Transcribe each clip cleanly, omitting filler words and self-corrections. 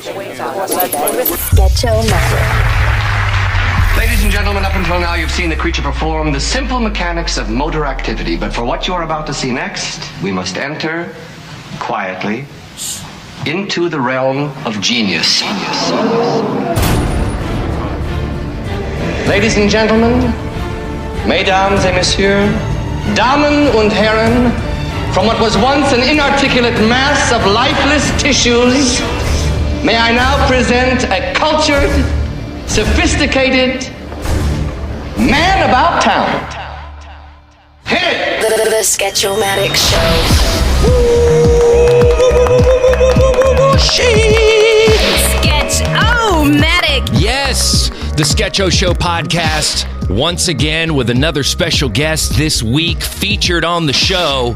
Ladies and gentlemen, up until now you've seen the creature perform the simple mechanics of motor activity, but for what you are about to see next, we must enter quietly into the realm of genius. Ladies and gentlemen, mesdames et messieurs, Damen und Herren, from what was once an inarticulate mass of lifeless tissues, may I now present a cultured, sophisticated man about town. Hit it! The Sketch-O-Matic Show. Sketch-O-Matic. Yes, the Sketch-O Show podcast. Once again with another special guest this week featured on the show.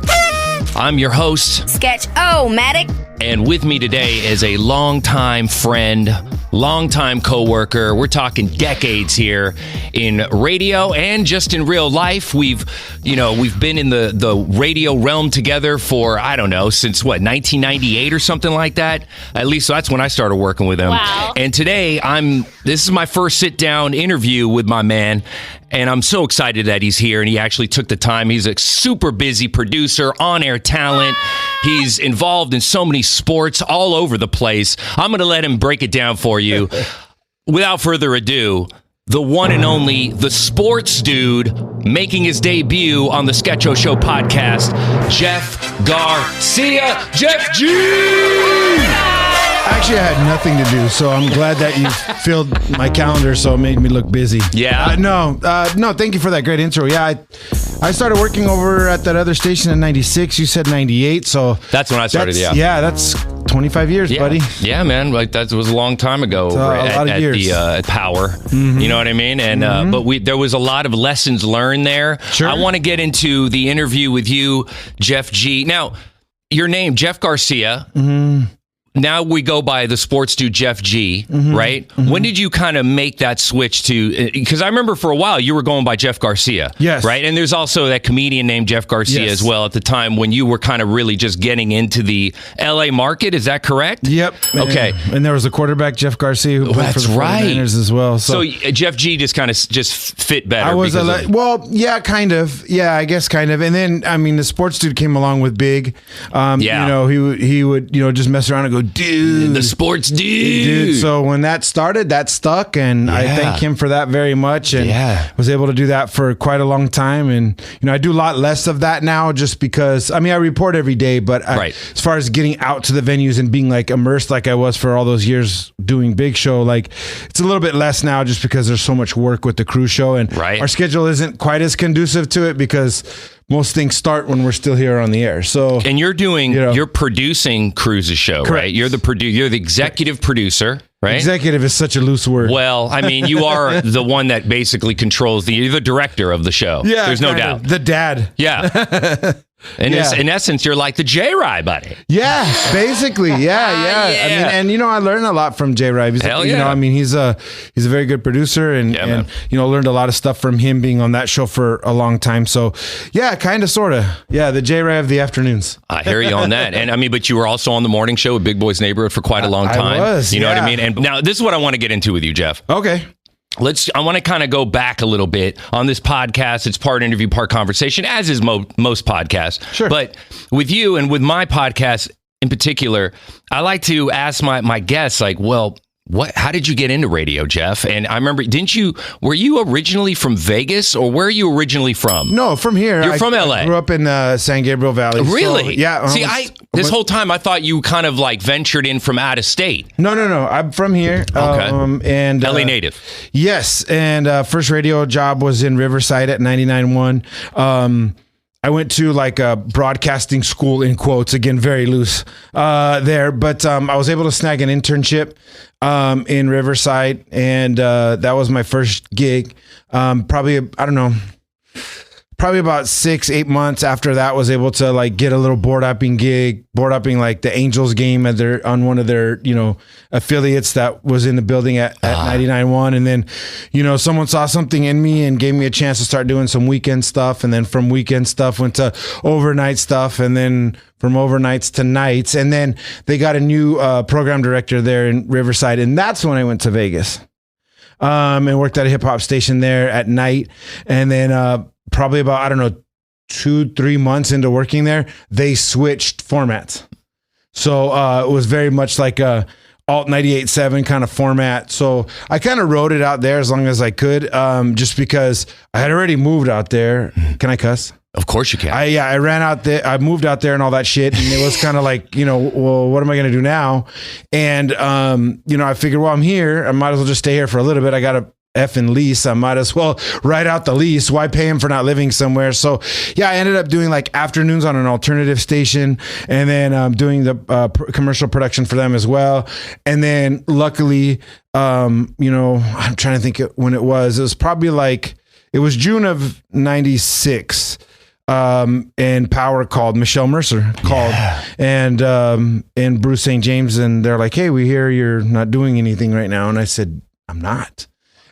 I'm your host, Sketch-O-Matic. And with me today is a longtime friend, longtime coworker. We're talking decades here in radio and just in real life. We've been in the radio realm together for, I don't know, since 1998 or something like that. At least that's when I started working with him. Wow. And today this is my first sit down interview with my man. And I'm so excited that he's here and he actually took the time. He's a super busy producer, on-air talent. He's involved in so many sports all over the place. I'm going to let him break it down for you. Without further ado, the one and only, the sports dude, making his debut on the Sketch-O Show podcast, Jeff Garcia. Jeff G! Actually, I had nothing to do, so I'm glad that you filled my calendar, so it made me look busy. Yeah? No, thank you for that great intro. Yeah, I started working over at that other station in 96. You said 98, so... That's when I started, yeah. Yeah, that's 25 years, buddy. Yeah, man. Like that was a long time ago over at the Power. Mm-hmm. You know what I mean? And but there was a lot of lessons learned there. Sure. I want to get into the interview with you, Jeff G. Now, your name, Jeff Garcia. Mm-hmm. Now we go by the sports dude Jeff G, right? Mm-hmm. When did you kind of make that switch to... Because I remember for a while you were going by Jeff Garcia. Yes. Right? And there's also that comedian named Jeff Garcia as well at the time when you were kind of really just getting into the LA market. Is that correct? Yep. Okay. And there was a quarterback, Jeff Garcia, who played for the 49ers as well. So Jeff G just kind of just fit better. I was kind of. Yeah, I guess kind of. And then, I mean, the sports dude came along with Big. He would just mess around and go, dude, the sports dude. So when that started, that stuck, and I thank him for that very much. And was able to do that for quite a long time. And I do a lot less of that now, just because I report every day, but as far as getting out to the venues and being like immersed like I was for all those years doing Big Show, like it's a little bit less now, just because there's so much work with the Cruz Show, and our schedule isn't quite as conducive to it because most things start when we're still here on the air. So, and you're doing, you're producing Cruz's show, right? You're the executive producer, right? Executive is such a loose word. Well, I mean, you are the one that basically controls you're the director of the show. Yeah, there's no doubt. The dad. Yeah. In essence, you're like the J-Rye buddy. Yeah, basically. Yeah. I mean, I learned a lot from J-Rye. He's a very good producer, and learned a lot of stuff from him being on that show for a long time. So, yeah, kind of, sort of. Yeah, the J-Rye of the afternoons. I hear you on that. And but you were also on the morning show with Big Boy's Neighborhood for quite a long time. I was, You know what I mean? And now this is what I want to get into with you, Jeff. Okay. I want to kind of go back a little bit on this podcast. It's part interview, part conversation, as is most podcasts. Sure. But with you and with my podcast in particular, I like to ask my guests, like, well, how did you get into radio, Jeff? And I remember, were you originally from Vegas, or where are you originally from? No, from here. You're from LA. I grew up in San Gabriel Valley. Really? So, yeah. See, this whole time I thought you kind of like ventured in from out of state. No. I'm from here. Okay. And LA native. Yes. And first radio job was in Riverside at 99.1. I went to like a broadcasting school, in quotes, again, very loose there. But I was able to snag an internship in Riverside. And that was my first gig. Probably, I don't know, probably about 6-8 months after that, was able to like get a little board upping like the Angels game on one of their, affiliates that was in the building at 99.1. And then, someone saw something in me and gave me a chance to start doing some weekend stuff. And then from weekend stuff went to overnight stuff. And then from overnights to nights. And then they got a new program director there in Riverside. And that's when I went to Vegas. And worked at a hip hop station there at night. And then probably about, 2-3 months into working there, they switched formats. So it was very much like a alt 98.7 kind of format. So I kind of rode it out there as long as I could, just because I had already moved out there. Can I cuss? Of course you can. I ran out there. I moved out there and all that shit. And it was kind of like, well, what am I going to do now? And, I figured, well, I'm here. I might as well just stay here for a little bit. I got a effing lease. I might as well write out the lease. Why pay him for not living somewhere? So yeah, I ended up doing like afternoons on an alternative station, and then doing the commercial production for them as well. And then luckily, I'm trying to think when it was probably like, it was June of 96. And Power called, Michelle Mercer called, and Bruce St. James, and they're like, hey, we hear you're not doing anything right now. And I said, I'm not.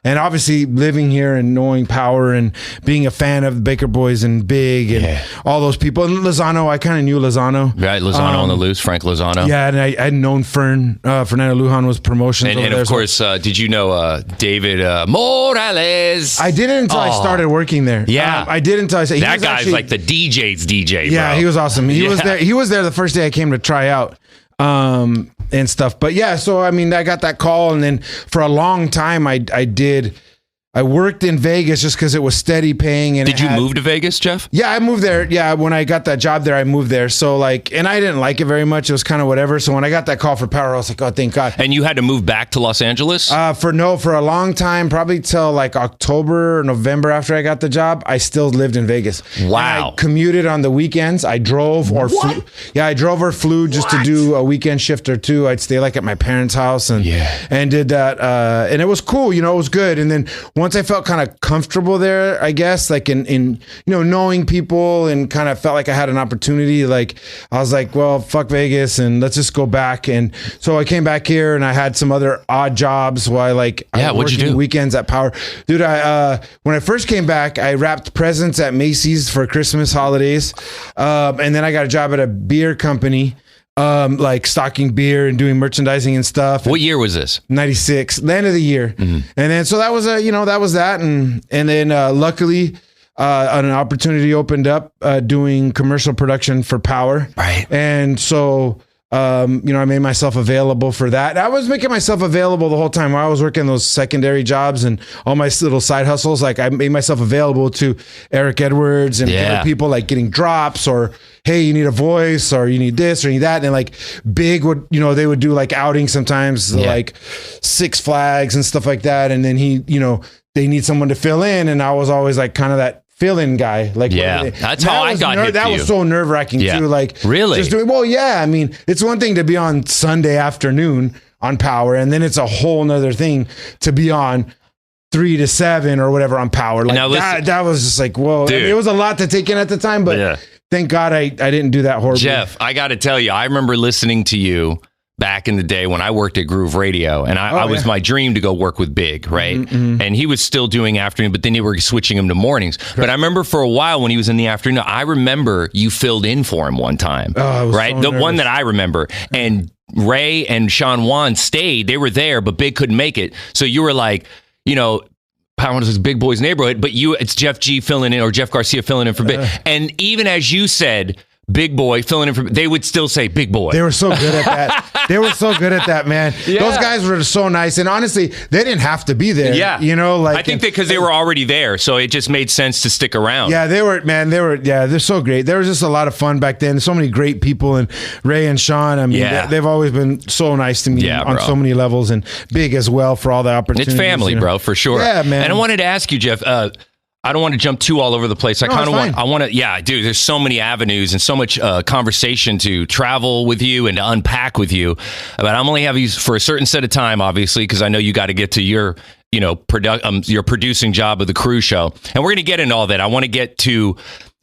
And obviously living here and knowing Power and being a fan of the Baker Boys and Big and all those people. And Lozano, I kind of knew Lozano. Right, Lozano on the loose, Frank Lozano. Yeah, and I had known Fernando Lujan was promotions and there. Of course, did you know David Morales? I didn't until I started working there. Yeah. I didn't until I said that guy's like the DJ's DJ, yeah, bro. he was awesome. He was there. He was there the first day I came to try out. And stuff. But yeah, so I mean, I got that call, and then for a long time I worked in Vegas just because it was steady paying. And did you move to Vegas, Jeff? Yeah, I moved there. Yeah, when I got that job there, I moved there. So and I didn't like it very much. It was kind of whatever. So when I got that call for Power, I was like, oh, thank God. And you had to move back to Los Angeles? For a long time, probably till like October or November after I got the job, I still lived in Vegas. Wow. And I commuted on the weekends. I drove or flew. Yeah, I drove or flew just to do a weekend shift or two. I'd stay like at my parents' house and did that. And it was cool. It was good. And then once I felt kind of comfortable there, I guess, like in knowing people, and kind of felt like I had an opportunity, like I was like, well, fuck Vegas and let's just go back. And so I came back here and I had some other odd jobs while I was what'd you do? Weekends at Power. Dude, when I first came back, I wrapped presents at Macy's for Christmas holidays. And then I got a job at a beer company, like stocking beer and doing merchandising and stuff. What year was this? 96, the end of the year. Mm-hmm. And then, so that was that. And then, luckily, an opportunity opened up, doing commercial production for Power. Right. And so, I made myself available for that. I was making myself available the whole time while I was working those secondary jobs and all my little side hustles. Like I made myself available to Eric Edwards and other people, like getting drops, or, hey, you need a voice, or you need this or you need that. And like Big would, they would do like outings sometimes, like Six Flags and stuff like that. And then they need someone to fill in. And I was always like kind of that fill-in guy. Like, that's how I got hit. That was so nerve-wracking too. Like, really? Just doing, well, yeah. I mean, it's one thing to be on Sunday afternoon on Power, and then it's a whole nother thing to be on 3 to 7 or whatever on Power. Like, that was just like, whoa. I mean, it was a lot to take in at the time, but thank God I didn't do that horribly. Jeff, I got to tell you, I remember listening to you back in the day when I worked at Groove Radio, and I was my dream to go work with Big, right? Mm-hmm. And he was still doing afternoon, but then they were switching him to mornings. Right. But I remember for a while when he was in the afternoon, I remember you filled in for him one time, right? So the one that I remember. And Ray and Sean Wan stayed. They were there, but Big couldn't make it. So you were like, Power was Big Boy's neighborhood, but it's Jeff G filling in, or Jeff Garcia filling in for Big. And even as you said, Big Boy filling in for, they would still say Big Boy. They were so good at that. They were so good at that, man. Yeah. Those guys were so nice. And honestly, they didn't have to be there. Yeah. I think because they were already there. So it just made sense to stick around. Yeah, they're so great. There was just a lot of fun back then. So many great people. And Ray and Sean, I mean, they've always been so nice to me on so many levels, and Big as well for all the opportunities. It's family, bro, for sure. Yeah, man. And I wanted to ask you, Jeff, I don't want to jump too all over the place. I want to, dude, there's so many avenues and so much conversation to travel with you and to unpack with you. But I'm only having you for a certain set of time, obviously, because I know you got to get to your your producing job of the Cruz Show. And we're going to get into all that. I want to get to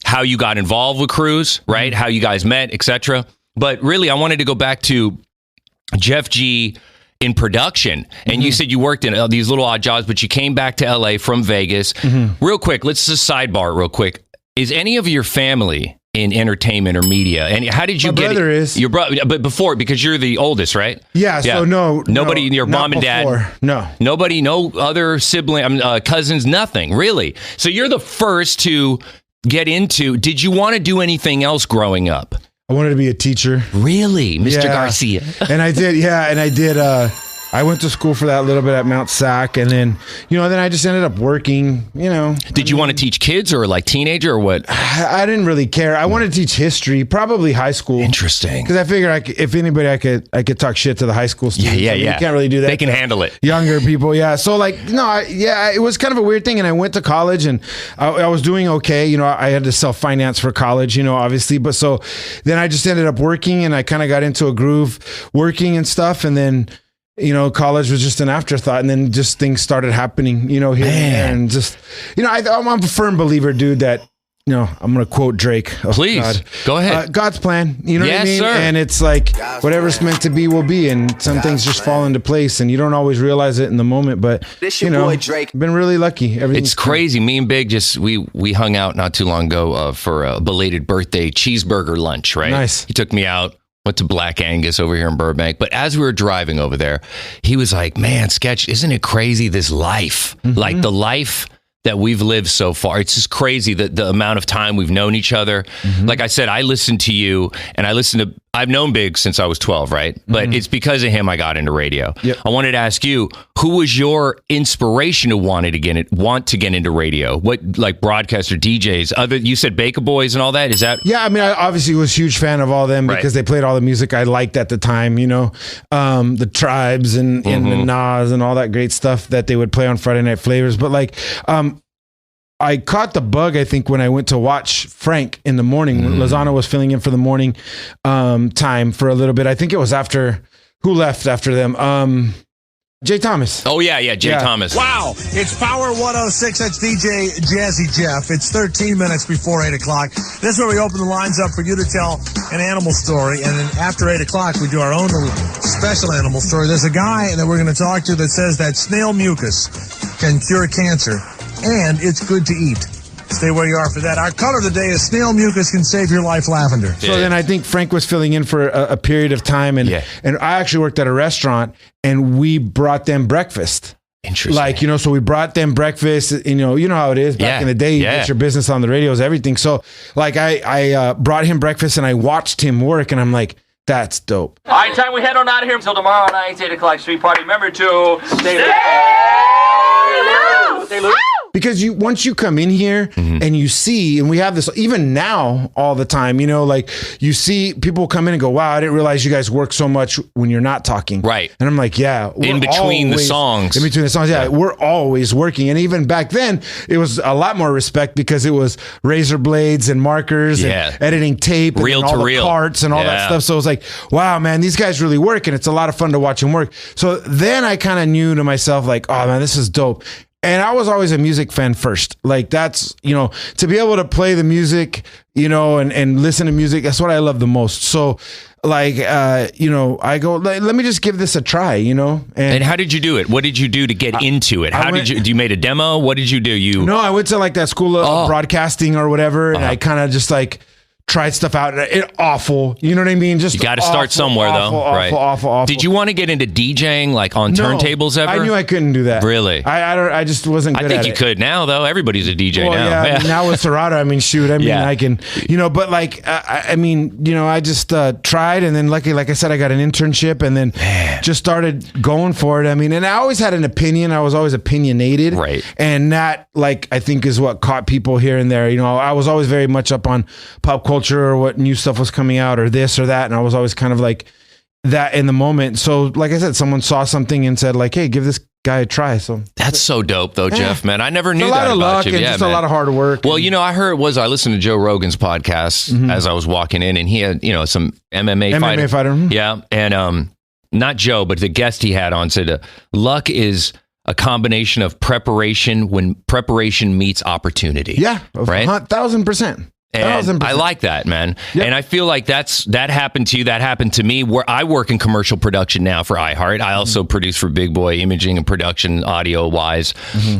how you got involved with Cruz, right? How you guys met, etc. But really, I wanted to go back to Jeff G in production. And you said you worked in these little odd jobs, but you came back to LA from Vegas. Real quick, let's just sidebar real quick. Is any of your family in entertainment or media? And how did you My get brother it? is. Your brother, but before, because you're the oldest, right? Yeah, so nobody, your not mom and dad, before. No. Nobody, no other sibling, cousins, nothing, really. So you're the first to get into, did you want to do anything else growing up? I wanted to be a teacher. Really? Mr. Garcia. And I did, I went to school for that a little bit at Mount Sac, and then, then I just ended up working, Did you want to teach kids or like teenager or what? I didn't really care. I wanted to teach history, probably high school. Interesting. Because I figured if anybody, I could talk shit to the high school students. Yeah. You can't really do that. They can handle it. Younger people, yeah. So it was kind of a weird thing, and I went to college, and I was doing okay. I had to self-finance for college, obviously. But so then I just ended up working, and I kind of got into a groove working and stuff, and then college was just an afterthought, and then just things started happening, here and there, and just, I'm a firm believer, dude, that, I'm going to quote Drake. Oh, please, God. Go ahead. God's plan, what I mean? Sir. And it's like, whatever's meant to be will be, and some things just fall into place, and you don't always realize it in the moment, but, boy, Drake. been really lucky. It's crazy. Me and Big we hung out not too long ago for a belated birthday cheeseburger lunch, right? Nice. He took me out. Went to Black Angus over here in Burbank. But as we were driving over there, he was like, man, Sketch, isn't it crazy, this life? Like the life that we've lived so far. It's just crazy the amount of time we've known each other. Like I said, I listened to you, and I've known Big since I was 12, right? But it's because of him I got into radio. Yep. I wanted to ask you, who was your inspiration to want to get into radio? What, like broadcaster, DJs, you said Baker Boys and all that? Is that? Yeah, I mean, I obviously was a huge fan of all them because they played all the music I liked at the time, the Tribes and the Nas and all that great stuff that they would play on Friday Night Flavors. But I caught the bug, I think, when I went to watch Frank in the morning. When Lozano was filling in for the morning time for a little bit. I think it was who left after them? Jay Thomas. Oh, yeah, Jay Thomas. Wow, it's Power 106. That's DJ Jazzy Jeff. It's 13 minutes before 8 o'clock. This is where we open the lines up for you to tell an animal story. And then after 8 o'clock, we do our own little special animal story. There's a guy that we're going to talk to that says that snail mucus can cure cancer, and it's good to eat. Stay where you are for that. Our color of the day is snail mucus can save your life, lavender. So then I think Frank was filling in for a period of time, and I actually worked at a restaurant, and we brought them breakfast. Interesting. So we brought them breakfast. You know how it is back in the day. You get your business on the radio, everything. So I brought him breakfast, and I watched him work, and I'm like, that's dope. All right, time we head on out of here until tomorrow night, 8 o'clock street party. Remember to stay loose. Stay loose. Because once you come in here and you see, and we have this even now all the time, you see people come in and go, wow, I didn't realize you guys work so much when you're not talking. Right. And I'm like, yeah. In between the songs. Yeah. We're always working. And even back then, it was a lot more respect because it was razor blades and markers and editing tape and all the parts and all that stuff. So it was like, wow, man, these guys really work. And it's a lot of fun to watch them work. So then I kind of knew to myself, like, oh, man, this is dope. And I was always a music fan first. Like that's, to be able to play the music, and listen to music, that's what I love the most. So I go, let me just give this a try, And how did you do it? What did you do to get into it? You made a demo? What did you do? No, I went to that school of broadcasting or whatever. And I kind of just tried stuff out. Awful. You know what I mean? Just you got to start somewhere, though. Awful. Did you want to get into DJing on turntables ever? I knew I couldn't do that. Really? I just wasn't good at it. I think you could now, though. Everybody's a DJ now. Yeah. Now with Serato, I can, but I just tried, and then luckily, like I said, I got an internship, and then just started going for it. And I always had an opinion. I was always opinionated. Right. And that, I think is what caught people here and there. I was always very much up on pop culture or what new stuff was coming out or this or that. And I was always kind of like that in the moment. So like I said, someone saw something and said hey, give this guy a try. So that's so dope though, Jeff, man. I never knew that about you. A lot of luck and just a lot of hard work. Well, I listened to Joe Rogan's podcast as I was walking in, and he had, some MMA fighter. Yeah. And not Joe, but the guest he had on said luck is a combination of preparation when preparation meets opportunity. Yeah, right? 1,000%. And I like that, man. Yep. And I feel like that happened to you. That happened to me, where I work in commercial production now for iHeart. I also produce for Big Boy Imaging and Production, audio wise.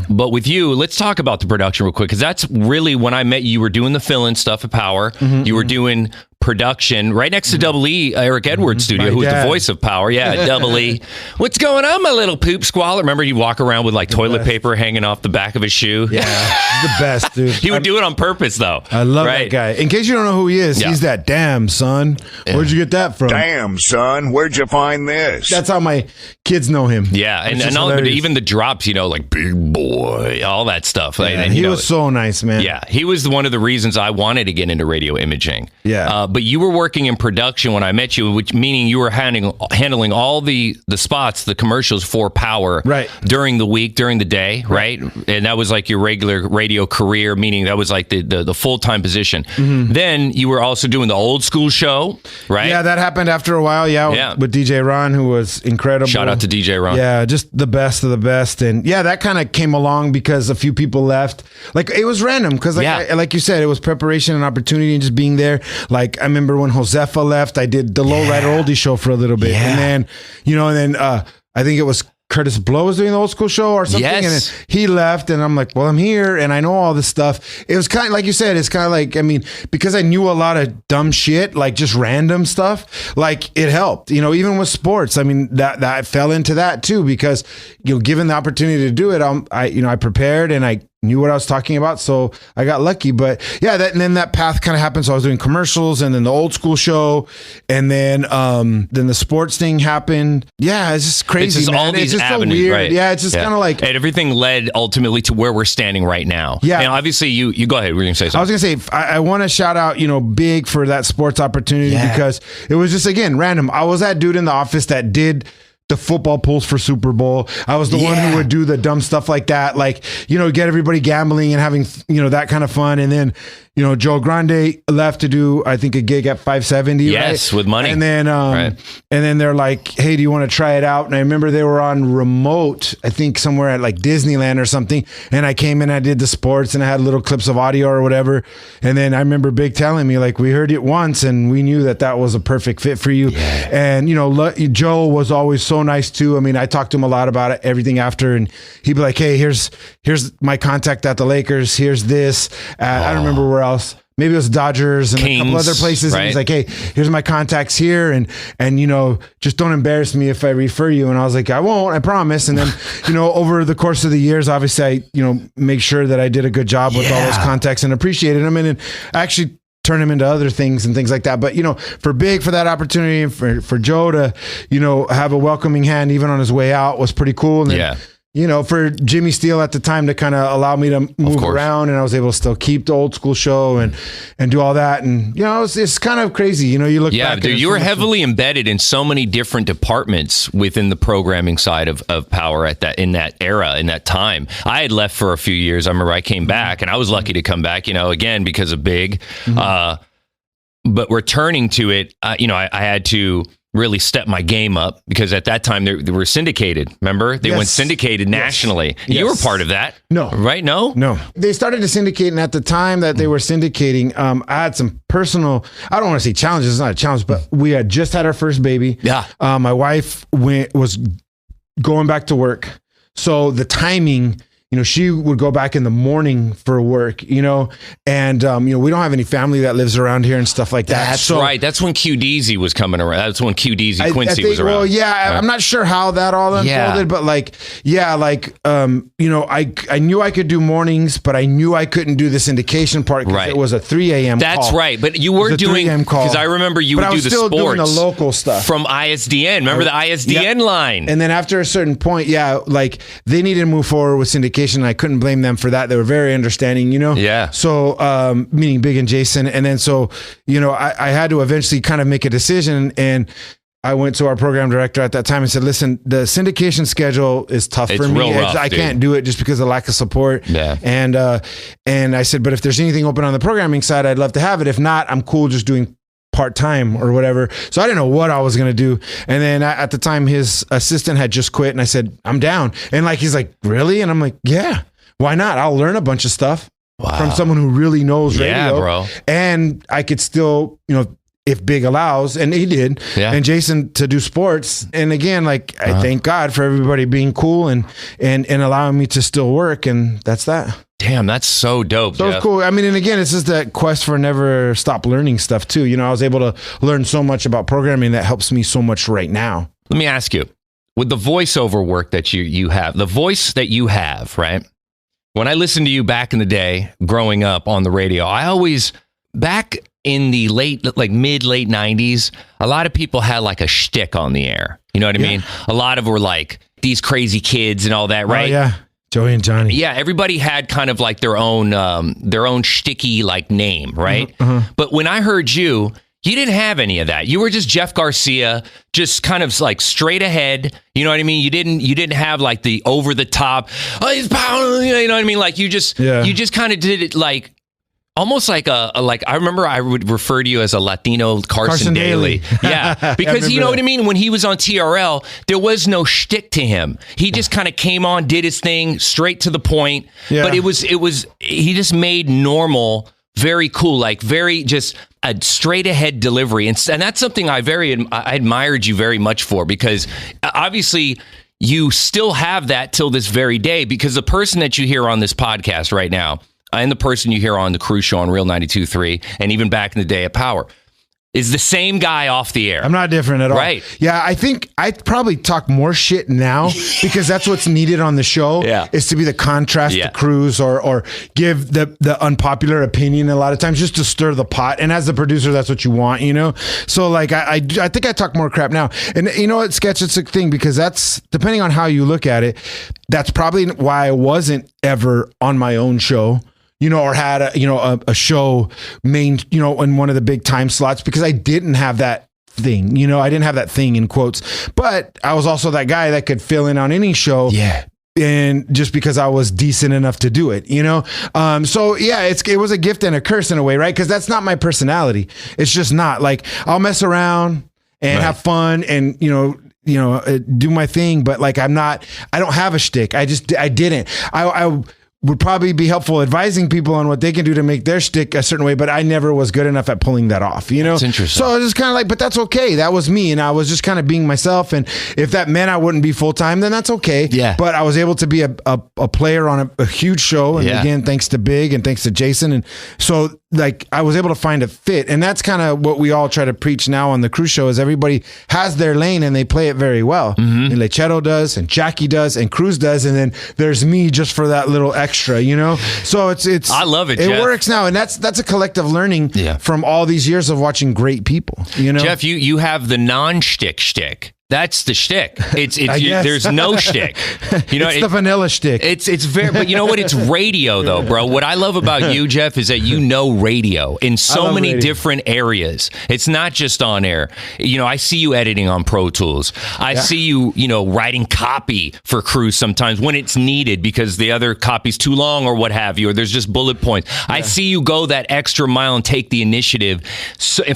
But with you, let's talk about the production real quick, because that's really when I met you. You were doing the fill-in stuff at Power. You were doing production right next to Double E, Eric Edwards' studio, who is the voice of Power. Yeah, Double E. What's going on, my little poop squaller? Remember, he'd walk around with like toilet paper hanging off the back of his shoe? Yeah, he's the best, dude. He would do it on purpose, though. I love that guy. In case you don't know who he is, he's that damn son. Where'd you get that from? Damn, son. Where'd you find this? That's how my kids know him. Yeah, and all, but even the drops, like Big Boy, all that stuff. Yeah, and he was so nice, man. Yeah, he was one of the reasons I wanted to get into radio imaging. Yeah. But you were working in production when I met you, which meaning you were handling all the spots, the commercials for Power during the week, during the day, right? And that was like your regular radio career, meaning that was like the full-time position. Then you were also doing the old school show, right? Yeah, that happened after a while, with DJ Ron, who was incredible. Shout out to DJ Ron. Yeah, just the best of the best. And yeah, that kind of came along because a few people left. Like, it was random because like you said, it was preparation and opportunity and just being there. Like, I remember when Josefa left, I did the Lowrider Oldie show for a little bit. And then, I think it was Curtis Blow was doing the old school show or something. And then he left and I'm like, well, I'm here and I know all this stuff. It was kind of like you said, it's kind of like, because I knew a lot of dumb shit, like just random stuff, like it helped, even with sports. That I fell into that too, because, given the opportunity to do it, I prepared and I knew what I was talking about, so I got lucky. But yeah, and then that path kind of happened. So I was doing commercials, and then the old school show, and then the sports thing happened. Yeah, it's just crazy. It's just all these avenues, so weird. right? Yeah, it's just kind of like, and everything led ultimately to where we're standing right now. Yeah, and obviously you go ahead. We're gonna say something. I was gonna say I want to shout out Big for that sports opportunity because it was just again random. I was that dude in the office that did the football pools for Super Bowl. I was the one who would do the dumb stuff like that, like, get everybody gambling and having, that kind of fun. And then, Joe Grande left to do, I think, a gig at 570. Yes, with money. And then, and then they're like, hey, do you want to try it out? And I remember they were on remote, I think somewhere at like Disneyland or something. And I came in, I did the sports and I had little clips of audio or whatever. And then I remember Big telling me, like, we heard it once and we knew that was a perfect fit for you. Yeah. And, Joe was always so nice too. I talked to him a lot about it, everything after, and he'd be like, hey, here's my contact at the Lakers. Here's this. I don't remember where else. Maybe it was Dodgers and Kings, a couple other places. And he's like, hey, here's my contacts here. And just don't embarrass me if I refer you. And I was like, I won't, I promise. And then, over the course of the years, obviously I, make sure that I did a good job with all those contacts and appreciated them. And actually turn them into other things and things like that. But, for Big, for that opportunity, and for Joe to, have a welcoming hand even on his way out was pretty cool. And then, for Jimmy Steele at the time to kind of allow me to move around, and I was able to still keep the old school show and do all that. And, it's kind of crazy. You look back. Dude, you were heavily embedded in so many different departments within the programming side of Power in that era, in that time. I had left for a few years. I remember I came back, and I was lucky to come back, again, because of Big. But returning to it, I had to really step my game up because at that time they were syndicated. Remember? They went syndicated nationally. Yes. You were part of that. No. Right? No? They started to syndicate, and at the time that they were syndicating, I had some personal, I don't want to say challenges, it's not a challenge, but we had just had our first baby. Yeah. My wife was going back to work. So the timing, she would go back in the morning for work, and, we don't have any family that lives around here and stuff like that. That's right. That's when Q-Deezy was coming around. That's when Q-Deezy Quincy was around. Well, yeah, I'm not sure how that all unfolded, but I knew I could do mornings, but I knew I couldn't do the syndication part because it was a 3 a.m. call. That's right. But you were doing, because I remember you would do the sports. Doing the local stuff. From ISDN. Remember the ISDN line? And then after a certain point, they needed to move forward with syndication. And I couldn't blame them for that. They were very understanding, Yeah. So, meaning Big and Jason. And then, so, I had to eventually kind of make a decision. And I went to our program director at that time and said, listen, the syndication schedule is tough for me. Real rough, I can't do it just because of lack of support. Yeah. And I said, but if there's anything open on the programming side, I'd love to have it. If not, I'm cool just doing part-time or whatever. So I didn't know what I was going to do. And then at the time, his assistant had just quit, and I said, I'm down. And like, he's like, really? And I'm like, yeah, why not? I'll learn a bunch of stuff from someone who really knows radio. Yeah, bro. And I could still, if Big allows, and he did, and Jason to do sports. And again, like, I thank God for everybody being cool and allowing me to still work. And that's that. Damn, that's so dope. So it's cool. I mean, and again, it's just that quest for never stop learning stuff too. I was able to learn so much about programming that helps me so much right now. Let me ask you, with the voiceover work that you have, the voice that you have, right? When I listened to you back in the day, growing up on the radio, I always, back in the late 90s, a lot of people had like a shtick on the air. You know what I mean? A lot of were like these crazy kids and all that, right? Oh, yeah. Joey and Johnny. Yeah, everybody had kind of like their own shticky like name, right? But when I heard you didn't have any of that. You were just Jeff Garcia, just kind of like straight ahead. You know what I mean? You didn't have like the over the top. Oh, he's pounding. You know what I mean? Like you just kind of did it like. Almost like I remember I would refer to you as a Latino Carson Daly. Yeah, because you know what I mean? When he was on TRL, there was no shtick to him. He just kind of came on, did his thing, straight to the point. Yeah. But it was he just made normal, very cool, like very just a straight ahead delivery. And that's something I admired you very much for, because obviously you still have that till this very day, because the person that you hear on this podcast right now, and the person you hear on the Cruz Show on Real 92.3, and even back in the day at Power, is the same guy off the air. I'm not different at all. Right. Yeah, I think I probably talk more shit now because that's what's needed on the show, is to be the contrast to Cruz or give the unpopular opinion a lot of times, just to stir the pot. And as the producer, that's what you want, So like, I think I talk more crap now. And you know what, Sketch, it's a thing, because that's, depending on how you look at it, that's probably why I wasn't ever on my own show, or had a show in one of the big time slots, because I didn't have that thing, I didn't have that thing in quotes, but I was also that guy that could fill in on any show. Yeah. And just because I was decent enough to do it, So yeah, it was a gift and a curse in a way, right? Because that's not my personality. It's just not. Like, I'll mess around and have fun and, do my thing, but like, I don't have a shtick. I didn't. I would probably be helpful advising people on what they can do to make their shtick a certain way, but I never was good enough at pulling that off, That's interesting. So I was just kind of like, but that's okay. That was me, and I was just kind of being myself, and if that meant I wouldn't be full-time, then that's okay. Yeah. But I was able to be a player on a huge show, and again, thanks to Big and thanks to Jason, and so like I was able to find a fit, and that's kind of what we all try to preach now on the Cruz Show, is everybody has their lane and they play it very well. And Lechero does, and Jackie does, and Cruz does, and then there's me just for that little extra, So it's I love it. It Jeff. works now, and that's a collective learning from all these years of watching great people. Jeff, you have the non-shtick shtick. That's the shtick. There's no shtick. It's the vanilla shtick. It's very, but you know what? It's radio though, bro. What I love about you, Jeff, is that you know radio in so many different areas. It's not just on air. I see you editing on Pro Tools. I see you, writing copy for Cruz sometimes when it's needed because the other copy's too long or what have you, or there's just bullet points. I see you go that extra mile and take the initiative.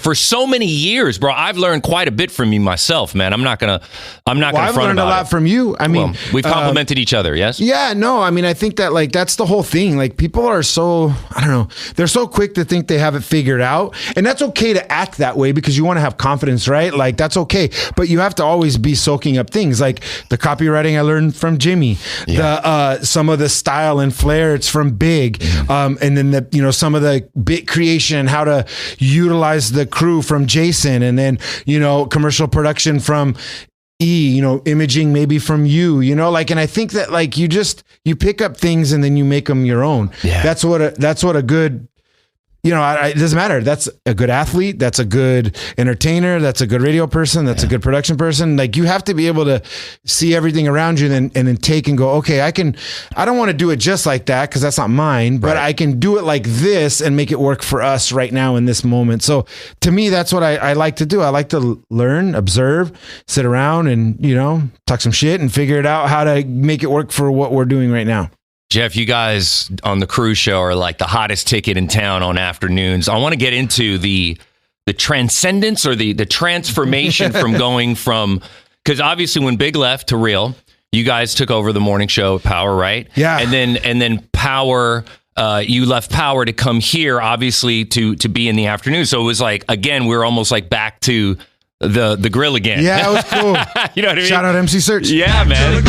For so many years, bro, I've learned quite a bit from you myself, man. I'm not gonna front about it. I've learned a lot from you. I mean, we've complimented each other, yes? Yeah, no, I mean, I think that like that's the whole thing. Like, people are so, I don't know, they're so quick to think they have it figured out, and that's okay to act that way because you want to have confidence, right? Like, that's okay, but you have to always be soaking up things like the copywriting I learned from Jimmy, some of the style and flair, it's from Big, and then some of the bit creation, how to utilize the crew from Jason, and then commercial production from imaging maybe from you, and I think that like you pick up things and then you make them your own. Yeah. That's what a good, it doesn't matter. That's a good athlete. That's a good entertainer. That's a good radio person. That's a good production person. Like, you have to be able to see everything around you and then take and go, okay, I don't want to do it just like that because that's not mine, but I can do it like this and make it work for us right now in this moment. So to me, that's what I like to do. I like to learn, observe, sit around and, talk some shit and figure it out how to make it work for what we're doing right now. Jeff, you guys on the Cruz Show are like the hottest ticket in town on afternoons. I want to get into the transcendence or the transformation from going from, because obviously when Big left to Real, you guys took over the morning show at Power, right? Yeah. And then Power, you left Power to come here, obviously to be in the afternoon. So it was like, again, we're almost like back to the grill again. Yeah, it was cool. You know what I mean? Shout out MC Search. Yeah, man.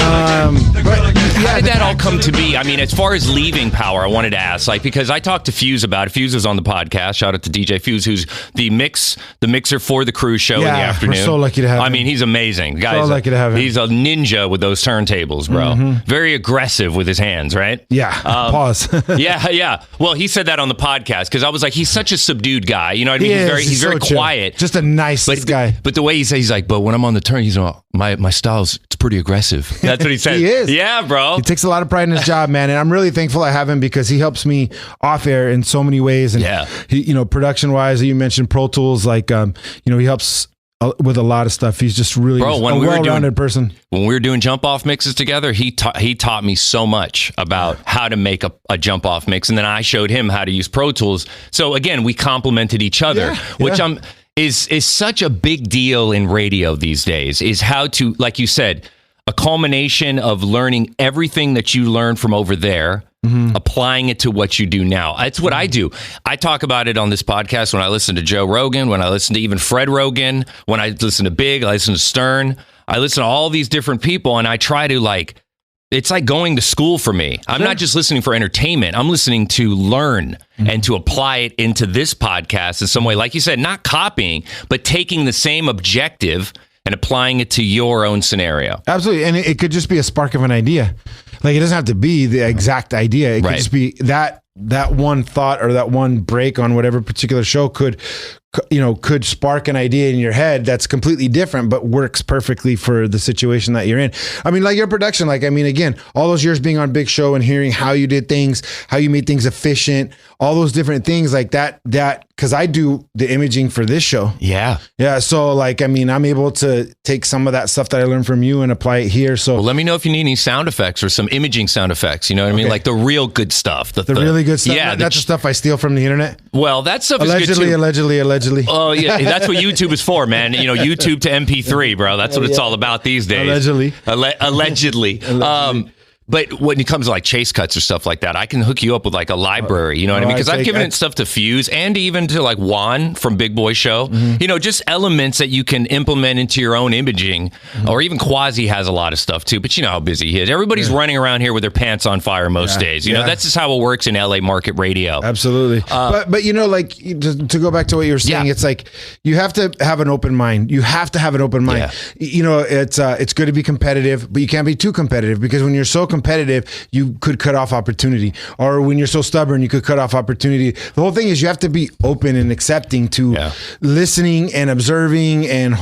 How did that the- all come to be? I mean, as far as leaving Power, I wanted to ask, like, because I talked to Fuse about it. Fuse is on the podcast. Shout out to DJ Fuse, who's the mixer for the Cruise Show in the afternoon. We're so lucky to have him. I mean, he's amazing. The So lucky to have him. He's a ninja with those turntables, bro. Very aggressive with his hands, right? Yeah. Pause. Yeah. Well, he said that on the podcast because I was like, he's such a subdued guy. You know what I mean? He's very so chill. quiet. Just a nice guy. But the way he says, he's like, but when I'm on the turn, he's like, my style's, it's pretty aggressive. That's what he said. He is. Yeah, bro. He takes a lot of pride in his job, man, and I'm really thankful I have him because he helps me off air in so many ways. And he, production wise, you mentioned Pro Tools, like he helps with a lot of stuff. He's just really a well-rounded person. When we were doing jump off mixes together, he taught me so much about how to make a jump off mix, and then I showed him how to use Pro Tools. So again, we complemented each other, which is such a big deal in radio these days. Is how to, like you said, a culmination of learning everything that you learned from over there, applying it to what you do now. That's what I do. I talk about it on this podcast when I listen to Joe Rogan, when I listen to even Fred Rogan, when I listen to Big, I listen to Stern, I listen to all these different people, and I try to it's like going to school for me. I'm not just listening for entertainment. I'm listening to learn and to apply it into this podcast in some way. Like you said, not copying, but taking the same objective and applying it to your own scenario. Absolutely. And it could just be a spark of an idea. Like, it doesn't have to be the exact idea. It could just be that one thought or that one break on whatever particular show could spark an idea in your head that's completely different, but works perfectly for the situation that you're in. I mean, like your production, again, all those years being on Big Show and hearing how you did things, how you made things efficient, all those different things like that, because I do the imaging for this show. Yeah. Yeah. So I'm able to take some of that stuff that I learned from you and apply it here. So let me know if you need any sound effects or some imaging sound effects. You know what I mean? Like the real good stuff. The really good stuff. Yeah. That's the stuff I steal from the internet. Well, that stuff is good too. Allegedly. Oh, yeah. That's what YouTube is for, man. YouTube to MP3, bro. That's what it's all about these days. Allegedly. But when it comes to chase cuts or stuff like that, I can hook you up with a library. You know what I mean? Because I've given it stuff to Fuse and even to Juan from Big Boy Show. Just elements that you can implement into your own imaging. Or even Quasi has a lot of stuff too. But you know how busy he is. Everybody's running around here with their pants on fire most days. You know, that's just how it works in LA market radio. Absolutely. But to go back to what you were saying, it's you have to have an open mind. You have to have an open mind. Yeah. It's good to be competitive, but you can't be too competitive because when you're so competitive, you could cut off opportunity. Or when you're so stubborn, you could cut off opportunity. The whole thing is you have to be open and accepting to listening and observing and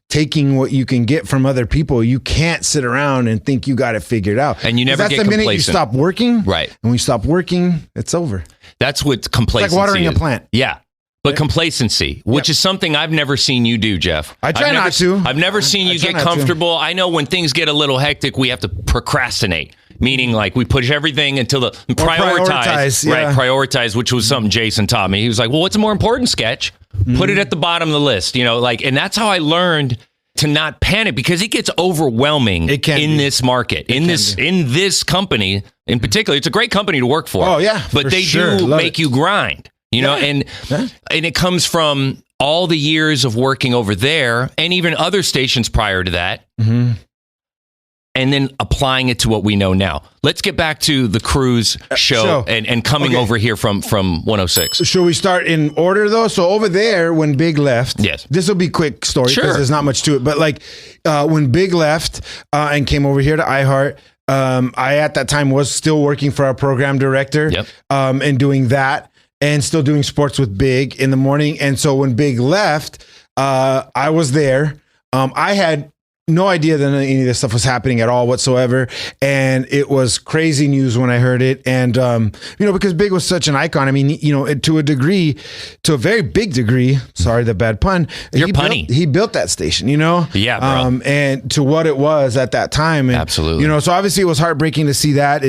taking what you can get from other people. You can't sit around and think you got it figured out. And you never get complacent. That's the minute you stop working. Right. And when you stop working, it's over. That's what complacency it's like watering is. a plant. Yeah. But complacency, which is something I've never seen you do, Jeff. I try not to. I've never seen you get comfortable. I know when things get a little hectic, we have to procrastinate. Meaning we push everything until the prioritize, right? Prioritize, which was something Jason taught me. He was like, well, what's a more important sketch? Put it at the bottom of the list, and that's how I learned to not panic because it gets overwhelming in this market, in this company in particular. It's a great company to work for. Oh yeah. But they do make you grind. And it comes from all the years of working over there and even other stations prior to that. And then applying it to what we know now. Let's get back to the Cruz show. And coming over here from 106. Should we start in order though? So over there, when Big left, this will be a quick story because there's not much to it. But when Big left and came over here to iHeart, I at that time was still working for our program director and doing that. And still doing sports with Big in the morning. And so when Big left, I was there. I had no idea that any of this stuff was happening at all whatsoever. And it was crazy news when I heard it. And, because Big was such an icon. I mean, to a very big degree, sorry, the bad pun. You're punny. He built that station, Yeah, bro. and to what it was at that time. And, absolutely. So obviously it was heartbreaking to see that.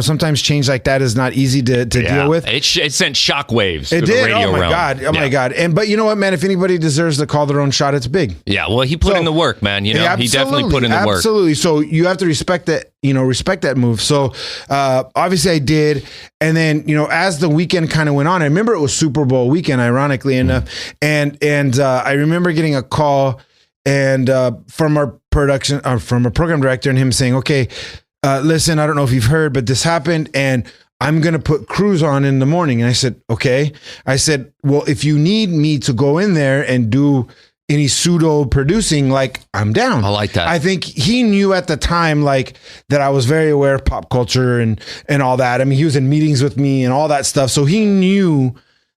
Sometimes change like that is not easy to deal with. It sent shockwaves. It through did. The radio realm. God. Oh my God. But you know what, man? If anybody deserves to call their own shot, it's Big. Yeah. Well, he put in the work, man. He definitely put in the work. Absolutely. So you have to respect that, respect that move. So obviously I did. And then, as the weekend kind of went on, I remember it was Super Bowl weekend, ironically enough. And I remember getting a call and from our program director and him saying, okay, listen, I don't know if you've heard, but this happened and I'm going to put Cruz on in the morning. And I said, okay. I said, well, if you need me to go in there and do any pseudo producing, like, I'm down. I like that. I think he knew at the time, like, that I was very aware of pop culture and all that. I mean, he was in meetings with me and all that stuff. So he knew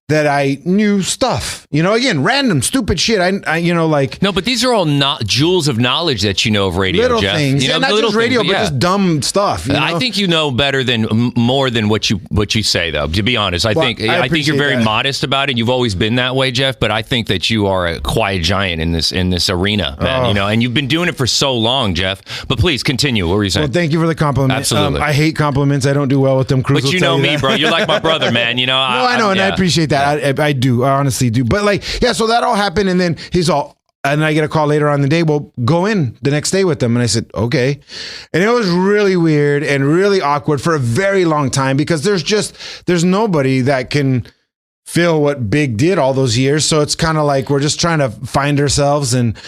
that I knew stuff, again, random, stupid shit. No, but these are all jewels of knowledge that of radio, little Jeff. things. Not just radio, but just dumb stuff. I think you know better than more than what you say, though. To be honest, I think you're very modest about it. You've always been that way, Jeff. But I think that you are a quiet giant in this arena, man. And you've been doing it for so long, Jeff. But please continue. What were you saying? Well, thank you for the compliment. Absolutely. I hate compliments. I don't do well with them. Cruz, but you know me, bro. You're like my brother, man. No, I know, and I appreciate that. I do. I honestly do. But so that all happened, and then and I get a call later on in the day, well, go in the next day with them. And I said, okay. And it was really weird and really awkward for a very long time because there's nobody that can feel what Big did all those years. So it's kind of like we're just trying to find ourselves and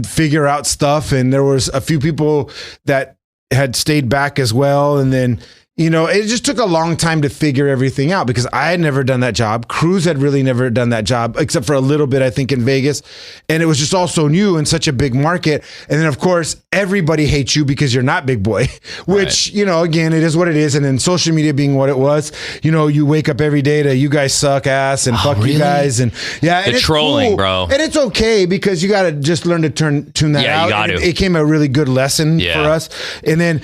figure out stuff. And there was a few people that had stayed back as well. And then, it just took a long time to figure everything out because I had never done that job. Cruz had really never done that job, except for a little bit, I think, in Vegas. And it was just all so new in such a big market. And then, of course, everybody hates you because you're not Big Boy, which, again, it is what it is. And then social media being what it was, you wake up every day to you guys suck ass and fuck really? You guys. And yeah, and the it's trolling, cool. Bro. And it's okay because you got to just learn to tune that out. Yeah, you got to. It became a really good lesson for us. And then,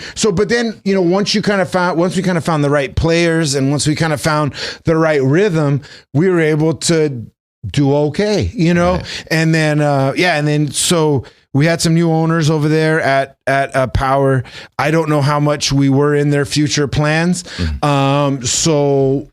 once we kind of found the right players and once we kind of found the right rhythm, we were able to do okay, Right. And then, so we had some new owners over there at Power. I don't know how much we were in their future plans. So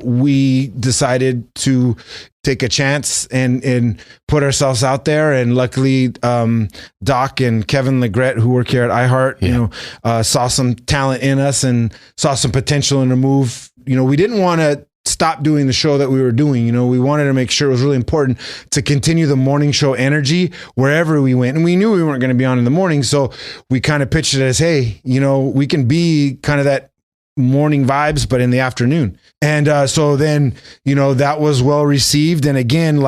we decided to take a chance and put ourselves out there. And luckily, Doc and Kevin Legret, who work here at iHeart, saw some talent in us and saw some potential in the move. We didn't want to stop doing the show that we were doing. We wanted to make sure it was really important to continue the morning show energy wherever we went. And we knew we weren't going to be on in the morning. So we kind of pitched it as, hey, we can be kind of that morning vibes, but in the afternoon. And so then, that was well received. And again,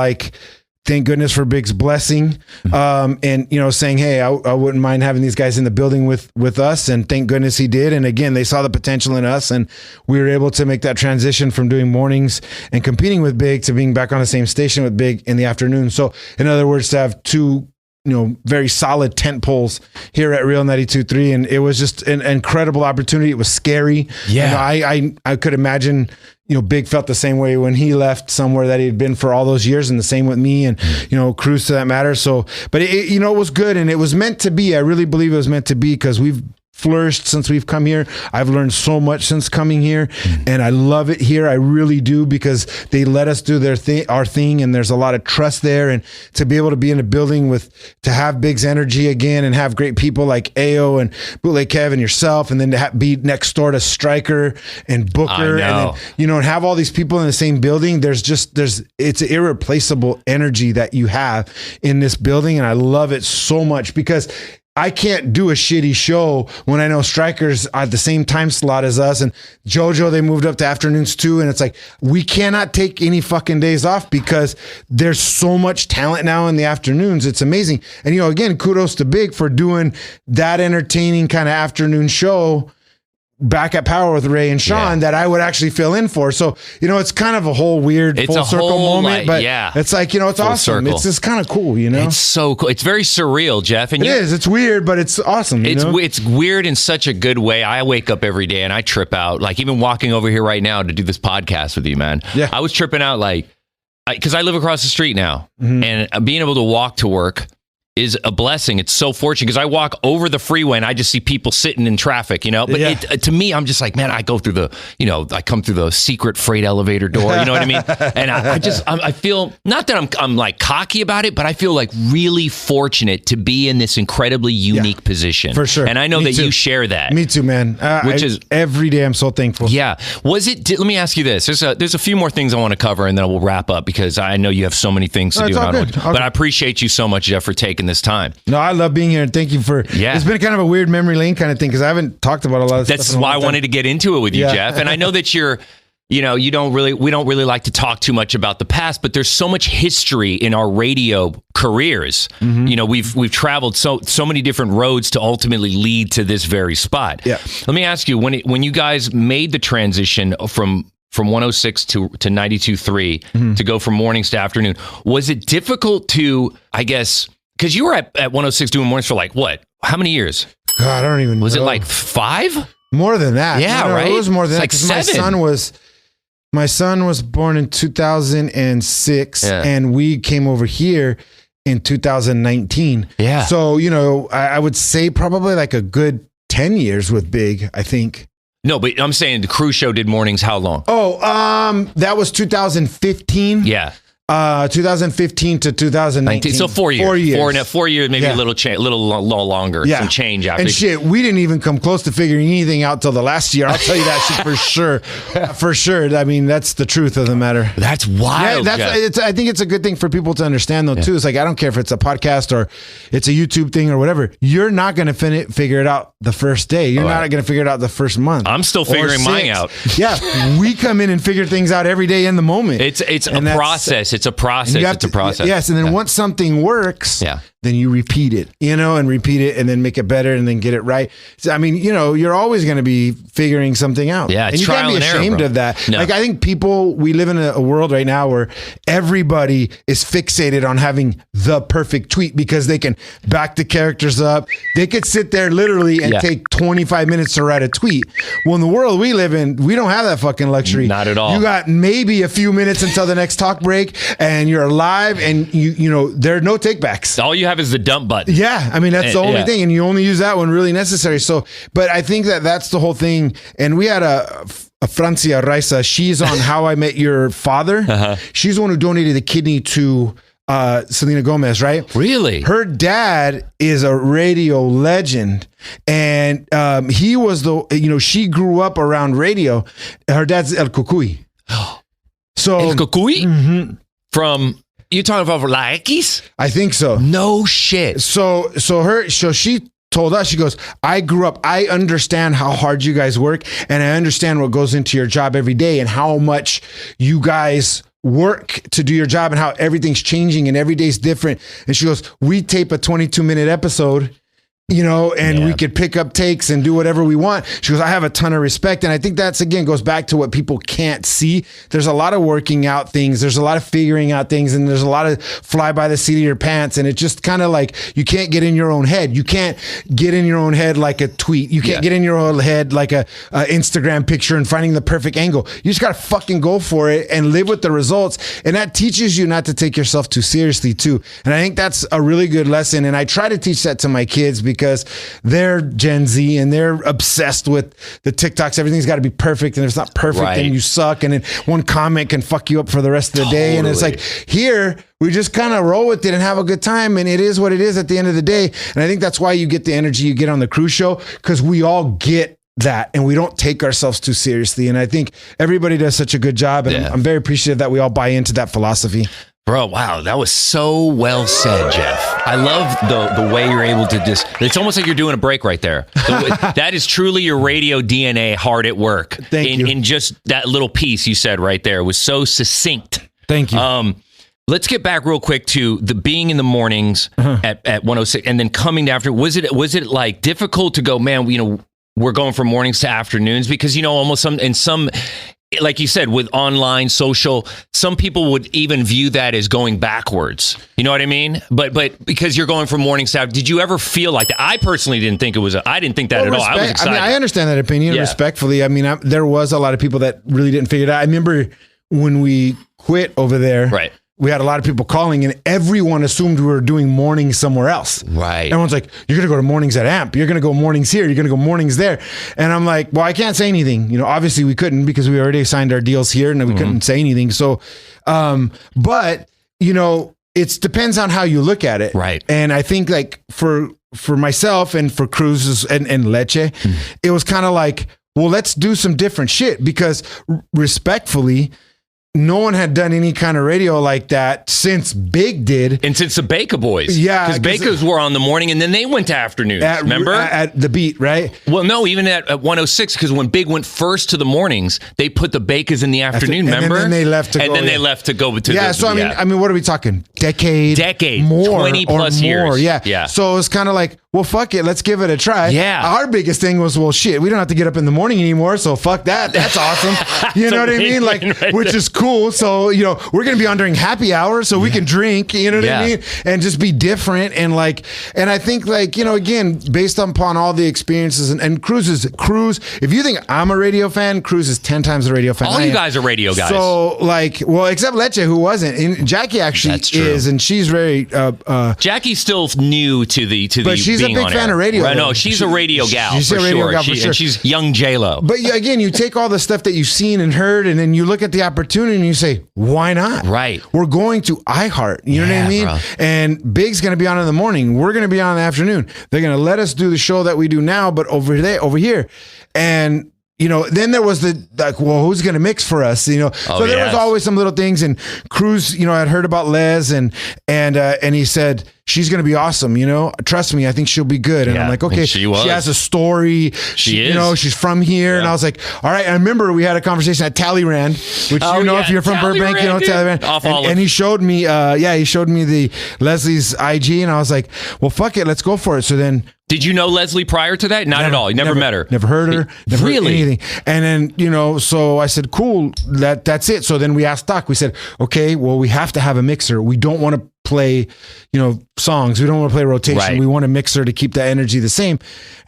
thank goodness for Big's blessing. And, saying, hey, I wouldn't mind having these guys in the building with us. And thank goodness he did. And again, they saw the potential in us and we were able to make that transition from doing mornings and competing with Big to being back on the same station with Big in the afternoon. So in other words, to have two, very solid tent poles here at Real 92.3. And it was just an incredible opportunity. It was scary. Yeah. I could imagine, Big felt the same way when he left somewhere that he had been for all those years, and the same with me and, Cruz to that matter. So, but it was good and it was meant to be. I really believe it was meant to be because we've flourished since we've come here. I've learned so much since coming here and I love it here. I really do because they let us do our thing and there's a lot of trust there, and to be able to be in a building to have Big's energy again and have great people like Ayo and Bootleg Kev and yourself, and then to be next door to Stryker and Booker and then, and have all these people in the same building. It's an irreplaceable energy that you have in this building. And I love it so much because I can't do a shitty show when I know Stryker's at the same time slot as us, and JoJo, they moved up to afternoons too. And it's like, we cannot take any fucking days off because there's so much talent now in the afternoons. It's amazing. And, again, kudos to Big for doing that entertaining kind of afternoon show back at Power with Ray and Sean that I would actually fill in for. So, it's kind of a whole weird full circle moment, but it's like, it's full awesome. Circle. It's just kind of cool, It's so cool. It's very surreal, Jeff. And it is. It's weird, but it's awesome. It's weird in such a good way. I wake up every day and I trip out. Like even walking over here right now to do this podcast with you, man. Yeah. I was tripping out because I live across the street now, and being able to walk to work is a blessing. It's so fortunate because I walk over the freeway and I just see people sitting in traffic, But to me, I'm just like, man, I go through I come through the secret freight elevator door, you know what I mean? And I feel, not that I'm like cocky about it, but I feel like really fortunate to be in this incredibly unique position. For sure. And I know that you share that. Me too, man. Is every day I'm so thankful. Yeah. Let me ask you this. There's a few more things I want to cover and then we'll wrap up because I know you have so many things to do. But I appreciate you so much, Jeff, for taking this time. No, I love being here and thank you for it's been kind of a weird memory lane kind of thing because I haven't talked about a lot of stuff. That's why I wanted to get into it with you, Jeff. And I know that we don't really like to talk too much about the past, but there's so much history in our radio careers. We've traveled so many different roads to ultimately lead to this very spot. Yeah. Let me ask you, when you guys made the transition from 106 to 92.3 to go from mornings to afternoon, was it difficult to, I guess, because you were at 106 doing mornings for like what? How many years? God, I don't even know. Was it like 5? More than that. Yeah, right? It was more than it's that. Like 7. My son was born in 2006 and we came over here in 2019. Yeah. So, I would say probably like a good 10 years with Big, I think. No, but I'm saying the Cruz Show did mornings how long? Oh, that was 2015. Yeah. 2015 to 2019. So 4 years. 4 years. 4 years, maybe a little longer. Yeah. Some change after. And shit, we didn't even come close to figuring anything out till the last year. I'll tell you that shit for sure. For sure. I mean, that's the truth of the matter. That's wild. I think it's a good thing for people to understand though too. It's like, I don't care if it's a podcast or it's a YouTube thing or whatever. You're not going to figure it out the first day. You're not going to figure it out the first month. I'm still figuring mine out. Yeah. We come in and figure things out every day in the moment. It's a process. It's a process. It's a process. Yes. And then once something works, then you repeat it, and repeat it and then make it better and then get it right. So, I mean, you're always going to be figuring something out. Yeah. And you can't be ashamed of that. No. Like, I think we live in a world right now where everybody is fixated on having the perfect tweet because they can back the characters up. They could sit there literally and take 25 minutes to write a tweet. Well, in the world we live in, we don't have that fucking luxury. Not at all. You got maybe a few minutes until the next talk break and you're live and there are no takebacks. All you have is the dump button. Yeah. I mean, that's the only thing. And you only use that when really necessary. So, but I think that's the whole thing. And we had a Francia Raisa. She's on How I Met Your Father. She's the one who donated the kidney to Selena Gomez, right? Really? Her dad is a radio legend. And he was she grew up around radio. Her dad's El Cucuy. So El Cucuy? Mm-hmm. From... You talking about La X? I think so. No shit. So she told us, she goes, I grew up, I understand how hard you guys work and I understand what goes into your job every day and how much you guys work to do your job and how everything's changing and every day's different. And she goes, we tape a 22-minute episode, and we could pick up takes and do whatever we want. She goes, I have a ton of respect. And I think that's, again, goes back to what people can't see. There's a lot of working out things. There's a lot of figuring out things. And there's a lot of fly by the seat of your pants. And it's just kind of like, you can't get in your own head. You can't get in your own head like a tweet. You can't get in your own head like a Instagram picture and finding the perfect angle. You just got to fucking go for it and live with the results. And that teaches you not to take yourself too seriously too. And I think that's a really good lesson. And I try to teach that to my kids because they're Gen Z and they're obsessed with the TikToks. Everything's got to be perfect. And if it's not perfect, then you suck. And then one comment can fuck you up for the rest of the day. And it's like, here, we just kind of roll with it and have a good time. And it is what it is at the end of the day. And I think that's why you get the energy you get on the Cruz Show, because we all get that and we don't take ourselves too seriously. And I think everybody does such a good job. And I'm very appreciative that we all buy into that philosophy. Bro, wow, that was so well said, Jeff. I love the way you're able to just, it's almost like you're doing a break right there. That is truly your radio DNA hard at work. Thank you. In just that little piece you said right there was so succinct. Thank you. Let's get back real quick to the being in the mornings at 106 and then coming after. Was it like difficult to go, man, we're going from mornings to afternoons because, almost some, like you said, with online social, some people would even view that as going backwards. You know what I mean? But because you're going from mornings to afternoons, did you ever feel like that? I personally didn't think I didn't think that at all. I was excited. I understand that opinion respectfully. There was a lot of people that really didn't figure it out. I remember when we quit over there. Right. We had a lot of people calling and everyone assumed we were doing mornings somewhere else. Right. Everyone's like, you're going to go to mornings at AMP. You're going to go mornings here. You're going to go mornings there. And I'm like, well, I can't say anything. Obviously we couldn't because we already signed our deals here and we couldn't say anything. So, but it depends on how you look at it. Right. And I think like for myself and for Cruz and Leche, it was kind of like, well, let's do some different shit because respectfully, no one had done any kind of radio like that since Big did. And since the Baker Boys. Yeah. Because Bakers were on the morning and then they went to afternoons. Remember? At the Beat, right? Well, no, even at 106, because when Big went first to the mornings, they put the Bakers in the afternoon, remember? And then they left to go. And then they left to go to I mean, what are we talking? Decade. More. 20 plus years. Yeah. So it's kind of like, well, fuck it. Let's give it a try. Yeah. Our biggest thing was, well, shit, we don't have to get up in the morning anymore. So fuck that. That's awesome. You know what I mean? Like, which is cool. So, we're going to be on during happy hour so we can drink, you know what I mean? And just be different. And I think again, based upon all the experiences and Cruz, if you think I'm a radio fan, Cruz is 10 times a radio fan. All you guys are radio guys. So except Leche, who wasn't. And Jackie actually is, and she's very, Jackie's still new to the but she's a big fan of radio. Right, no, she's a radio gal she's for a radio sure. Gal for sure. And she's young J-Lo. But again, you take all the stuff that you've seen and heard, and then you look at the opportunity and you say, why not? Right. We're going to iHeart. You know what I mean? Bro. And Big's going to be on in the morning. We're going to be on in the afternoon. They're going to let us do the show that we do now, but over here. And then there was who's going to mix for us? So there was always some little things. And Cruz, I'd heard about Les and he said, she's going to be awesome. Trust me, I think she'll be good. And I'm like, okay, she has a story. She is. She's from here. Yeah. And I was like, all right. I remember we had a conversation at Talleyrand, which, if you're from Burbank, Talleyrand. And he showed me, the Leslie's IG. And I was like, well, fuck it. Let's go for it. So then, did you know Leslie prior to that? Not at all. You never met her. Never heard her. Never really? Heard anything. And then, so I said, cool, that's it. So then we asked Doc, we said, okay, well, we have to have a mixer. We don't want to play, songs. We don't want to play rotation. Right. We want a mixer to keep the energy the same.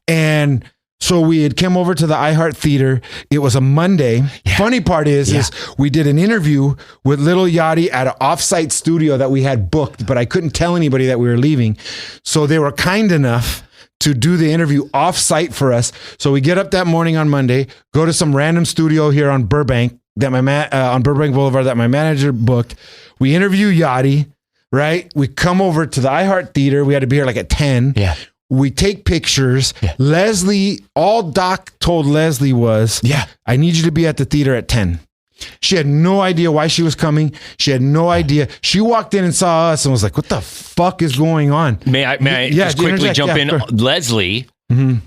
And so we had come over to the iHeart Theater. It was a Monday. Yeah. Funny part is we did an interview with Little Yachty at an offsite studio that we had booked, but I couldn't tell anybody that we were leaving. So they were kind enough to do the interview off-site for us. So we get up that morning on Monday, go to some random studio here on Burbank that on Burbank Boulevard that my manager booked. We interview Yachty, right? We come over to the iHeart Theater. We had to be here at 10. Yeah. We take pictures. Yeah. Leslie, all Doc told Leslie was, I need you to be at the theater at 10. She had no idea why she was coming. She had no idea. She walked in and saw us and was like, what the fuck is going on? May I just quickly jump in? Sure. Leslie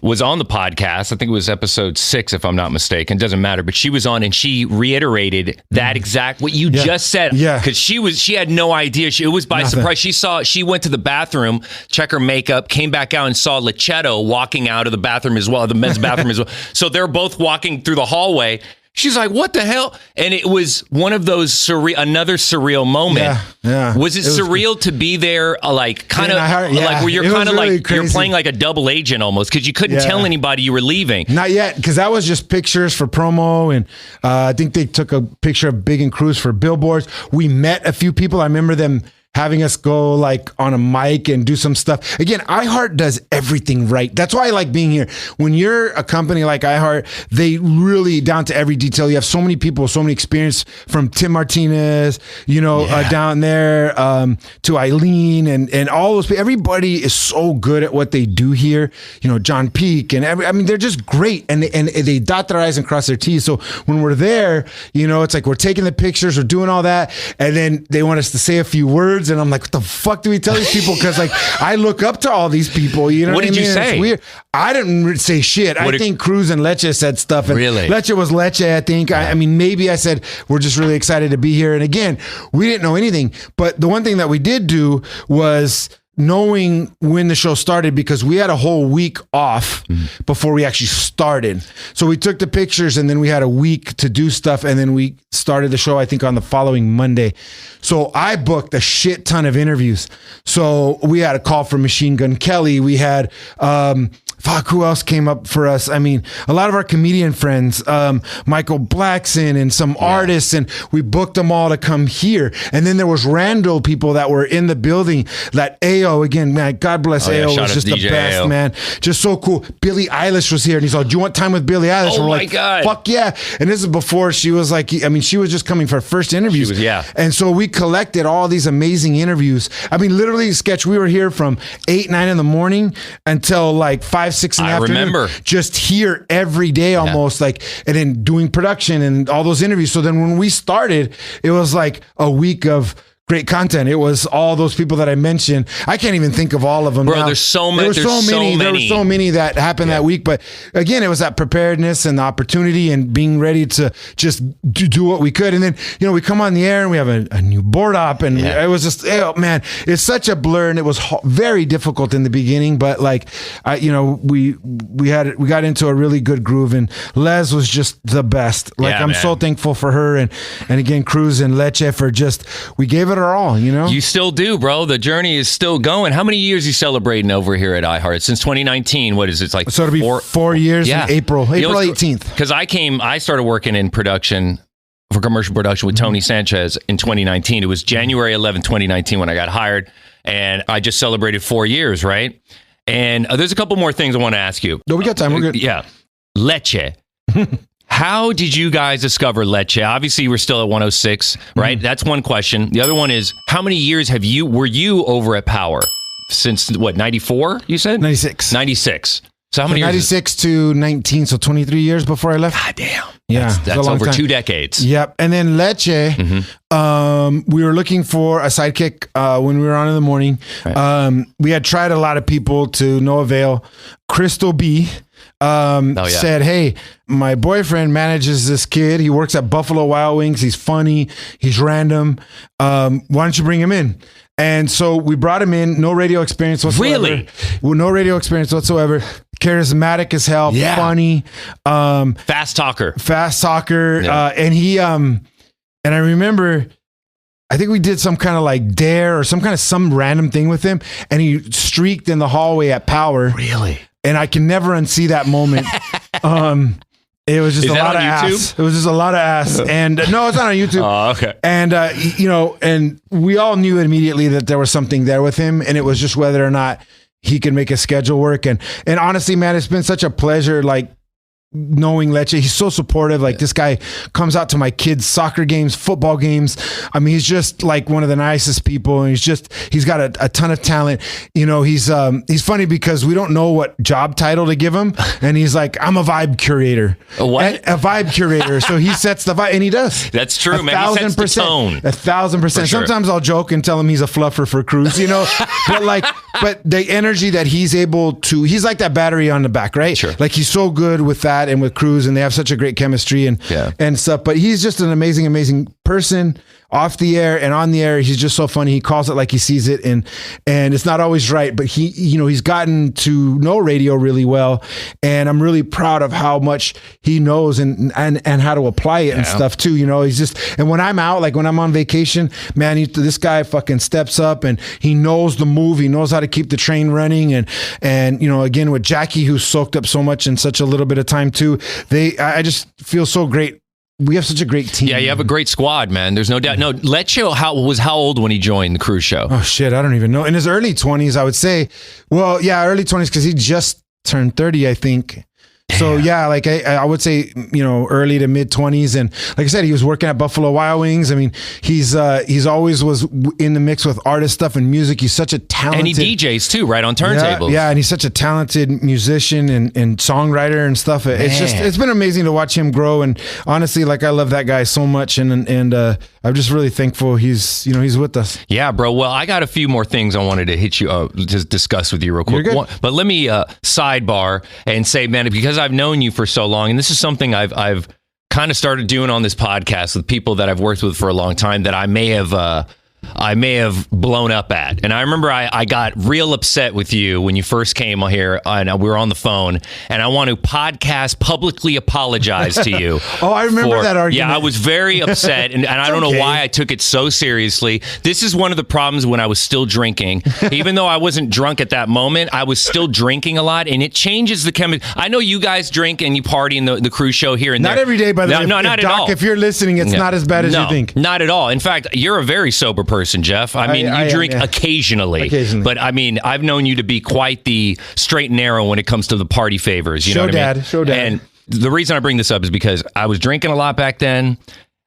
was on the podcast. I think it was episode 6, if I'm not mistaken. Doesn't matter. But she was on and she reiterated that exact what you just said. Yeah. Because she had no idea. It was by surprise. She went to the bathroom, check her makeup, came back out and saw Lechetto walking out of the bathroom as well, the men's bathroom as well. So they're both walking through the hallway. She's like, what the hell? And it was one of those another surreal moment. Yeah. Was it surreal to be there, like kind of like where you're kind of really like crazy. You're playing like a double agent almost because you couldn't tell anybody you were leaving? Not yet, because that was just pictures for promo, and I think they took a picture of Big and Cruz for billboards. We met a few people. I remember them having us go on a mic and do some stuff. Again, iHeart does everything right. That's why I like being here. When you're a company like iHeart, they really down to every detail. You have so many people, so many experience, from Tim Martinez, down there, to Eileen and all those people. Everybody is so good at what they do here. John Peake and they're just great. And they dot their I's and cross their T's. So when we're there, it's like we're taking the pictures, we're doing all that. And then they want us to say a few words. And I'm like, what the fuck do we tell these people? Because I look up to all these people. What did you say? It's weird. I didn't say shit. I think Cruz and Leche said stuff. And really? Leche was Leche, I think. I mean, maybe I said, we're just really excited to be here. And again, we didn't know anything. But the one thing that we did do was knowing when the show started, because we had a whole week off before we actually started. So we took the pictures and then we had a week to do stuff. And then we started the show, I think, on the following Monday. So I booked a shit ton of interviews. So we had a call from Machine Gun Kelly. We had, who else came up for us? I mean, a lot of our comedian friends, Michael Blackson and some artists, and we booked them all to come here. And then there was random people that were in the building. That AO, again, man, God bless AO, was just the best, AO. Man. Just so cool. Billie Eilish was here, and he's like, do you want time with Billie Eilish? Oh, we're my like, God. Fuck yeah. And this is before she was like, I mean, she was just coming for her first interviews. And so we collected all these amazing interviews. I mean, literally, Sketch, we were here from 8, 9 in the morning until like 5, 6 in the afternoon. I remember. Just here every day almost, like, and then doing production and all those interviews. So then when we started, it was like a week of great content. It was all those people that I mentioned. I can't even think of all of them. Bro, now. There's so many. There were so many that happened that week. But again, it was that preparedness and the opportunity and being ready to just do what we could. And then, we come on the air and we have a new board op, and it was just, man, it's such a blur, and it was very difficult in the beginning. But like, we got into a really good groove, and Les was just the best. Like, I'm so thankful for her, and again, Cruz and Leche for we gave it our all, You still do, bro. The journey is still going. How many years are you celebrating over here at iHeart? Since 2019, what is it, like? So it'll be 4 years in April 18th. Because I started working in production, for commercial production with Tony Sanchez in 2019. It was January 11, 2019 when I got hired, and I just celebrated 4 years, right? And there's a couple more things I want to ask you. No, we got time. We're good. Yeah. Leche. How did you guys discover Leche? Obviously, you were still at 106, right? That's one question. The other one is, how many years were you over at Power? Since, 94, you said? 96. 96. So how many 96 to 19, so 23 years before I left. God damn. Yeah. That's over 2 decades. Yep. And then Leche, we were looking for a sidekick when we were on in the morning. Right. We had tried a lot of people to no avail. Crystal B said, hey, my boyfriend manages this kid. He works at Buffalo Wild Wings. He's funny. He's random. Why don't you bring him in? And so we brought him in. No radio experience whatsoever. Really? Well, no radio experience whatsoever. Charismatic as hell. Yeah. Funny. Fast talker. Yeah. And he, and I remember, I think we did some kind of like dare or some random thing with him, and he streaked in the hallway at Power. Really? And I can never unsee that moment. It was just a lot of ass. It was just a lot of ass. And no, it's not on YouTube. Oh, okay. And, and we all knew immediately that there was something there with him, and it was just whether or not he could make a schedule work. And honestly, man, it's been such a pleasure, like, knowing Leche. He's so supportive. Like, this guy comes out to my kids' soccer games, football games. I mean, he's just like one of the nicest people, and he's got a ton of talent. He's funny because we don't know what job title to give him, and he's like, I'm a vibe curator. A what? A vibe curator. So he sets the vibe, and he does. That's true, man. He sets the tone. 1,000%. Sure. Sometimes I'll joke and tell him he's a fluffer for Cruz, but the energy that he's able to, he's like that battery on the back, right? Sure. Like, he's so good with that and with Cruz, and they have such a great chemistry and stuff. But he's just an amazing person off the air and on the air. He's just so funny. He calls it like he sees it, and it's not always right, but he's gotten to know radio really well, and I'm really proud of how much he knows and how to apply it and stuff too. He's just, and when I'm out, like when I'm on vacation, man, this guy fucking steps up, and he knows the move. He knows how to keep the train running, and again with Jackie, who's soaked up so much in such a little bit of time too. I just feel so great. We have such a great team. Yeah, you have a great squad, man. There's no doubt. No, Leche was how old when he joined the Cruz Show? Oh, shit. I don't even know. In his early 20s, I would say. Well, yeah, early 20s, because he just turned 30, I think. So yeah, like I would say, early to mid 20s, and like I said, he was working at Buffalo Wild Wings. I mean, he's always was in the mix with artist stuff and music. He's such a talented, and he DJs too, right, on turntables. Yeah, and he's such a talented musician and songwriter and stuff. It's been amazing to watch him grow. And honestly, like, I love that guy so much, and I'm just really thankful he's with us. Yeah, bro. Well, I got a few more things I wanted to hit you just discuss with you real quick. But let me sidebar and say, man, because I've known you for so long, and this is something I've kind of started doing on this podcast with people that I've worked with for a long time, that I may have I may have blown up at. And I remember I got real upset with you when you first came here and we were on the phone, and I want to publicly apologize to you. Oh, I remember that argument. Yeah, I was very upset, and I don't know why I took it so seriously. This is one of the problems when I was still drinking. Even though I wasn't drunk at that moment, I was still drinking a lot, and it changes the chemistry. I know you guys drink and you party in the Cruz Show here and there. Not every day, by the way. No, not at all. If you're listening, it's not as bad as you think. Not at all. In fact, you're a very sober person, Jeff. I mean, you drink occasionally. But I mean, I've known you to be quite the straight and narrow when it comes to the party favors. You know what I mean? Show dad. And the reason I bring this up is because I was drinking a lot back then,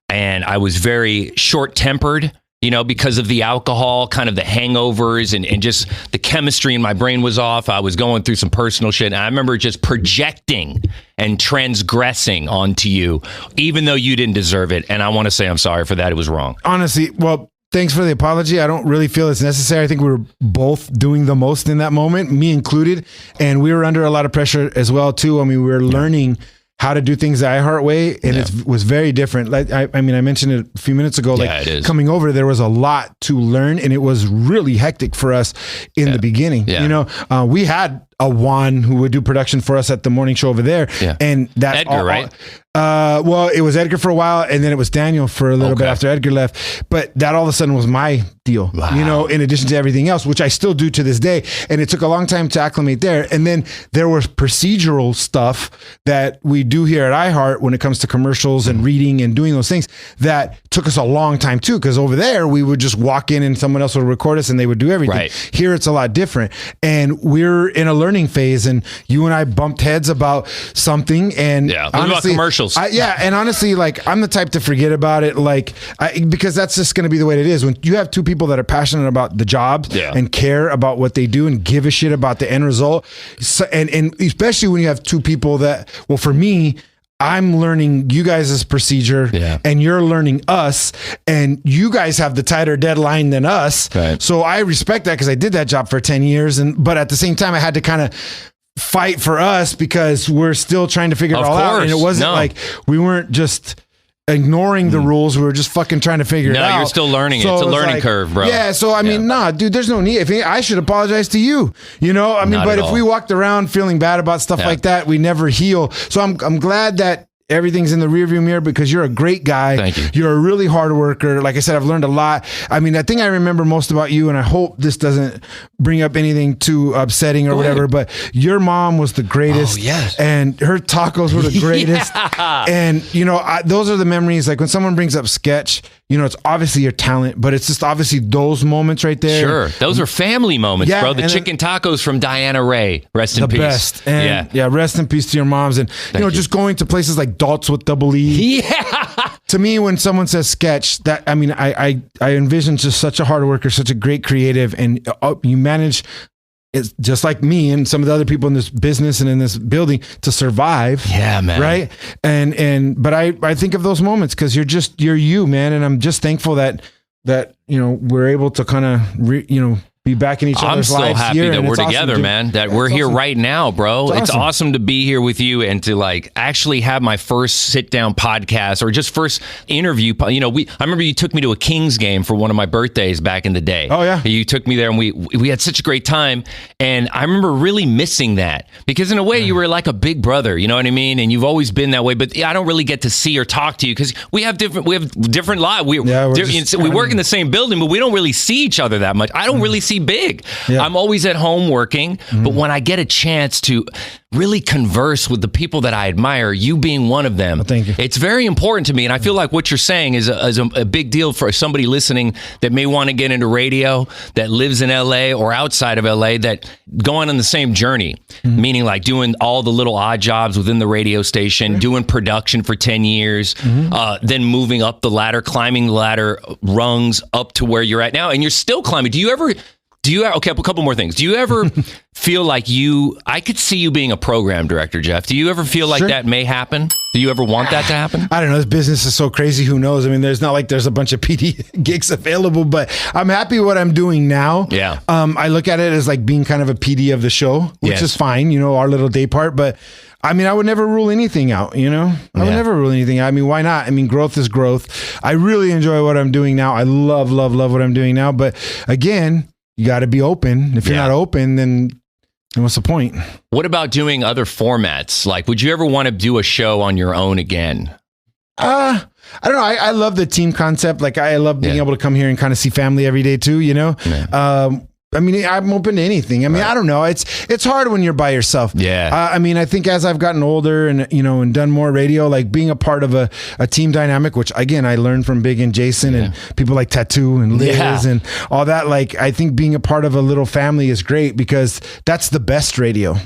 and I was very short-tempered, because of the alcohol, kind of the hangovers, and just the chemistry in my brain was off. I was going through some personal shit, and I remember just projecting and transgressing onto you, even though you didn't deserve it. And I want to say I'm sorry for that. It was wrong. Honestly, well, thanks for the apology. I don't really feel it's necessary. I think we were both doing the most in that moment, me included. And we were under a lot of pressure as well, too. I mean, we were learning how to do things the iHeart way, and it was very different. Like I mean, I mentioned it a few minutes ago. Coming over, there was a lot to learn, and it was really hectic for us in the beginning. Yeah. We had a Juan who would do production for us at the morning show over there, and that Edgar, right? Well, it was Edgar for a while, and then it was Daniel for a little bit after Edgar left. But that all of a sudden was my deal, in addition to everything else, which I still do to this day. And it took a long time to acclimate there. And then there was procedural stuff that we do here at iHeart when it comes to commercials and reading and doing those things that took us a long time too, because over there we would just walk in and someone else would record us and they would do everything. Right. Here it's a lot different, and we're in a learning phase, and you and I bumped heads about something, and honestly, about commercials. And honestly, like, I'm the type to forget about it, because that's just going to be the way it is. When you have two people that are passionate about the job and care about what they do and give a shit about the end result, and especially when you have two people that, well, for me, I'm learning you guys' procedure and you're learning us, and you guys have the tighter deadline than us. Right. So I respect that because I did that job for 10 years. But at the same time, I had to kind of fight for us because we're still trying to figure it all out. And it wasn't like we weren't just ignoring the rules. We were just fucking trying to figure it out. No, you're still learning. So it's a learning curve, bro. Yeah. So, I mean, dude, there's no need. I should apologize to you, I mean, but if we walked around feeling bad about stuff like that, we never heal. So I'm glad that everything's in the rearview mirror because you're a great guy. Thank you. You're a really hard worker. Like I said, I've learned a lot. I mean, I think I remember most about you, and I hope this doesn't bring up anything too upsetting or whatever, but your mom was the greatest. Oh, yes. And her tacos were the greatest. And, those are the memories. Like when someone brings up sketch, it's obviously your talent, but it's just obviously those moments right there. Sure. Those are family moments, bro. The chicken tacos from Diana Ray. Rest in peace. The best. And rest in peace to your moms. And, just going to places like Dalt's with double E. Yeah. To me, when someone says sketch, that, I mean, I envision just such a hard worker, such a great creative, and you manage, it's just like me and some of the other people in this business and in this building, to survive. Yeah, man. Right. But I think of those moments because you're you, man. And I'm just thankful that we're able to kind of be back in each other's lives. I'm so happy that we're together, man. That we're here right now, bro. It's awesome to be here with you and to actually have my first sit down podcast or just first interview. I remember you took me to a Kings game for one of my birthdays back in the day. Oh yeah, you took me there and we had such a great time. And I remember really missing that because in a way you were like a big brother. You know what I mean? And you've always been that way. But I don't really get to see or talk to you because we have different lives. We work in the same building, but we don't really see each other that much. I don't really see big. Yeah. I'm always at home working, but when I get a chance to really converse with the people that I admire, you being one of them, thank you. It's very important to me. And I feel like what you're saying is a big deal for somebody listening that may want to get into radio, that lives in LA or outside of LA, that going on the same journey, meaning like doing all the little odd jobs within the radio station, doing production for 10 years, then moving up the ladder, climbing the ladder rungs up to where you're at now. And you're still climbing. Okay, a couple more things. Do you ever feel like I could see you being a program director, Jeff. Do you ever feel like that may happen? Do you ever want that to happen? I don't know. This business is so crazy. Who knows? I mean, there's not like there's a bunch of PD gigs available, but I'm happy what I'm doing now. Yeah. I look at it as like being kind of a PD of the show, which is fine, our little day part. But I mean, I would never rule anything out, I would never rule anything out. I mean, why not? I mean, growth is growth. I really enjoy what I'm doing now. I love what I'm doing now. But again, you got to be open. If you're not open, then what's the point? What about doing other formats? Like, would you ever want to do a show on your own again? I don't know. I love the team concept. Like, I love being able to come here and kind of see family every day too, I mean, I'm open to anything. I mean, I don't know. It's hard when you're by yourself. Yeah. I mean, I think as I've gotten older and, and done more radio, like being a part of a team dynamic, which again, I learned from Big and Jason and people like Tattoo and Liz and all that. Like, I think being a part of a little family is great because that's the best radio,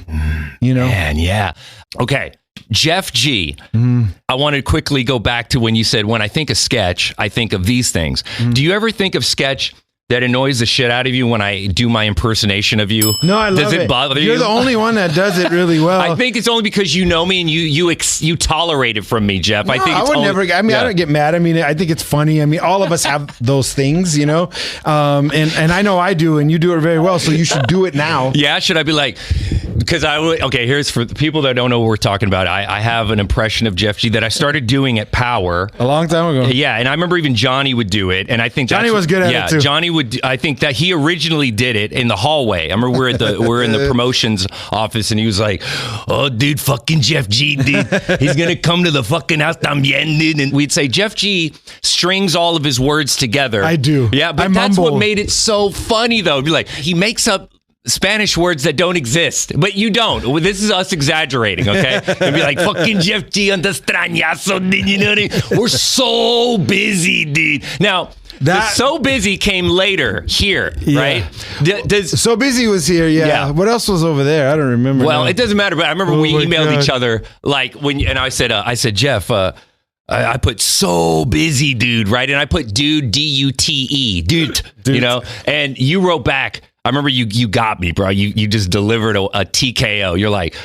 Man, yeah. Okay. Jeff G, I want to quickly go back to when you said, when I think of sketch, I think of these things. Do you ever think of sketch that annoys the shit out of you when I do my impersonation of you? No, I love it. Does it bother you? You're the only one that does it really well. I think it's only because you know me and you tolerate it from me, Jeff. No, I think I don't get mad. I mean, I think it's funny. I mean, all of us have those things, and I know I do, and you do it very well. So you should do it now. Yeah, should I be like? Because here's for the people that don't know what we're talking about. I have an impression of Jeff G that I started doing at Power a long time ago. Yeah, and I remember even Johnny would do it, and I think Johnny was good at it too. Johnny would. I think that he originally did it in the hallway. I remember we're in the promotions office, and he was like, "Oh, dude, fucking Jeff G, dude, he's gonna come to the fucking house también, dude." And we'd say Jeff G strings all of his words together. I do. Yeah, but that's what made it so funny, though. It'd be like he makes up Spanish words that don't exist, but you don't. Well, this is us exaggerating, okay? It'd be like, fucking Jeff G on the extrañazo, dude. We're so busy, dude. Now, the so busy came later here, right? So busy was here, yeah. What else was over there? I don't remember. Well, it doesn't matter, but I remember we emailed each other, like, and I said, Jeff, I put so busy, dude, right? And I put dude, D-U-T-E, dude, and you wrote back, I remember you got me, bro. You just delivered a TKO. You're like,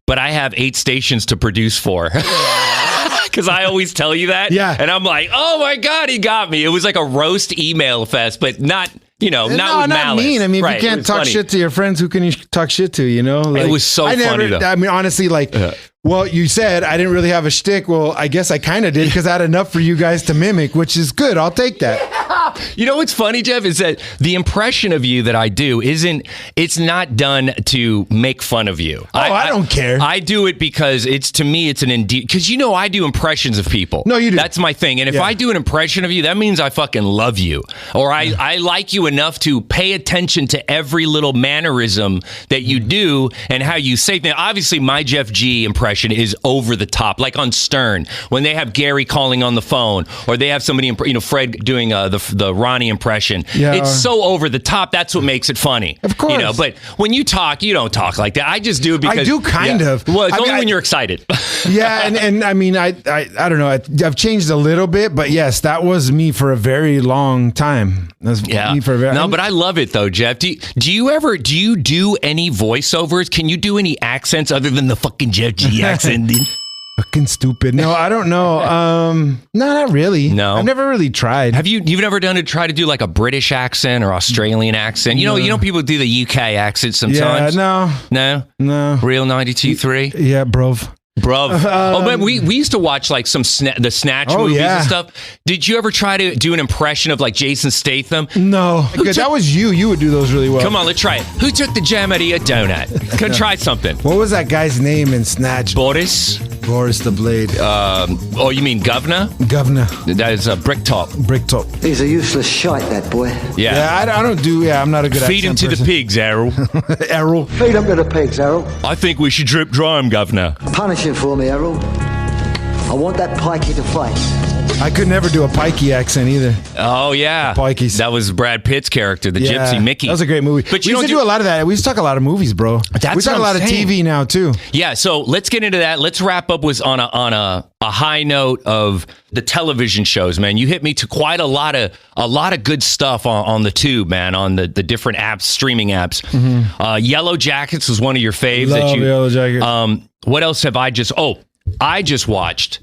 but I have 8 stations to produce for. Because I always tell you that. Yeah. And I'm like, oh my God, he got me. It was like a roast email fest, but not with malice. Not mean. I mean, right. If you can't talk shit to your friends, who can you talk shit to, Like, it was so funny, though. I mean, honestly, like, well, you said I didn't really have a shtick. Well, I guess I kind of did because I had enough for you guys to mimic, which is good. I'll take that. You know what's funny, Jeff, is that the impression of you that I do it's not done to make fun of you. Oh, I don't care. I do it because to me, it's an because I do impressions of people. No, you do. That's my thing. And if I do an impression of you, that means I fucking love you. Or I like you enough to pay attention to every little mannerism that you do and how you say things. Obviously, my Jeff G impression is over the top, like on Stern, when they have Gary calling on the phone, or they have somebody, Fred doing the Ronnie impression. Yeah, it's so over the top. That's what makes it funny. Of course. But when you talk, you don't talk like that. I just do it because I do kind of. Well, it's only when you're excited. Yeah, and I mean, I don't know. I've changed a little bit, but yes, that was me for a very long time. Me for a very. No, but I love it though, Jeff. Do you do any voiceovers? Can you do any accents other than the fucking Jeff G accent? Fucking stupid. No, I don't know. No, not really. No, I've never really tried. Have you? You've never try to do like a British accent or Australian accent? You know, people do the UK accent sometimes. Yeah, no. Real 92.3. Yeah, bruv. Man, we used to watch like some the Snatch movies and stuff. Did you ever try to do an impression of like Jason Statham? No. That was you. You would do those really well. Come on, let's try it. Who took the jam out of your donut? Can try something. What was that guy's name in Snatch? Boris the Blade. Oh, you mean Governor? Governor. That is a Bricktop. He's a useless shite, that boy. Yeah. I don't do. Yeah, I'm not a good. Feed him to the pigs, Errol. Errol. Feed him to the pigs, Errol. I think we should drip dry him, Governor. Punish him for me, Errol. I want that pikey to face. I could never do a Pikey accent either. Oh, yeah. Pikeys. That was Brad Pitt's character, the Gypsy Mickey. That was a great movie. But we used to do a lot of that. We used to talk a lot of movies, bro. We talk a lot of TV now, too. Yeah, so let's get into that. Let's wrap up with on a high note of the television shows, man. You hit me to quite a lot of good stuff on the tube, man, on the different apps, streaming apps. Yellow Jackets was one of your faves. Love Yellow Jackets. What else have I just watched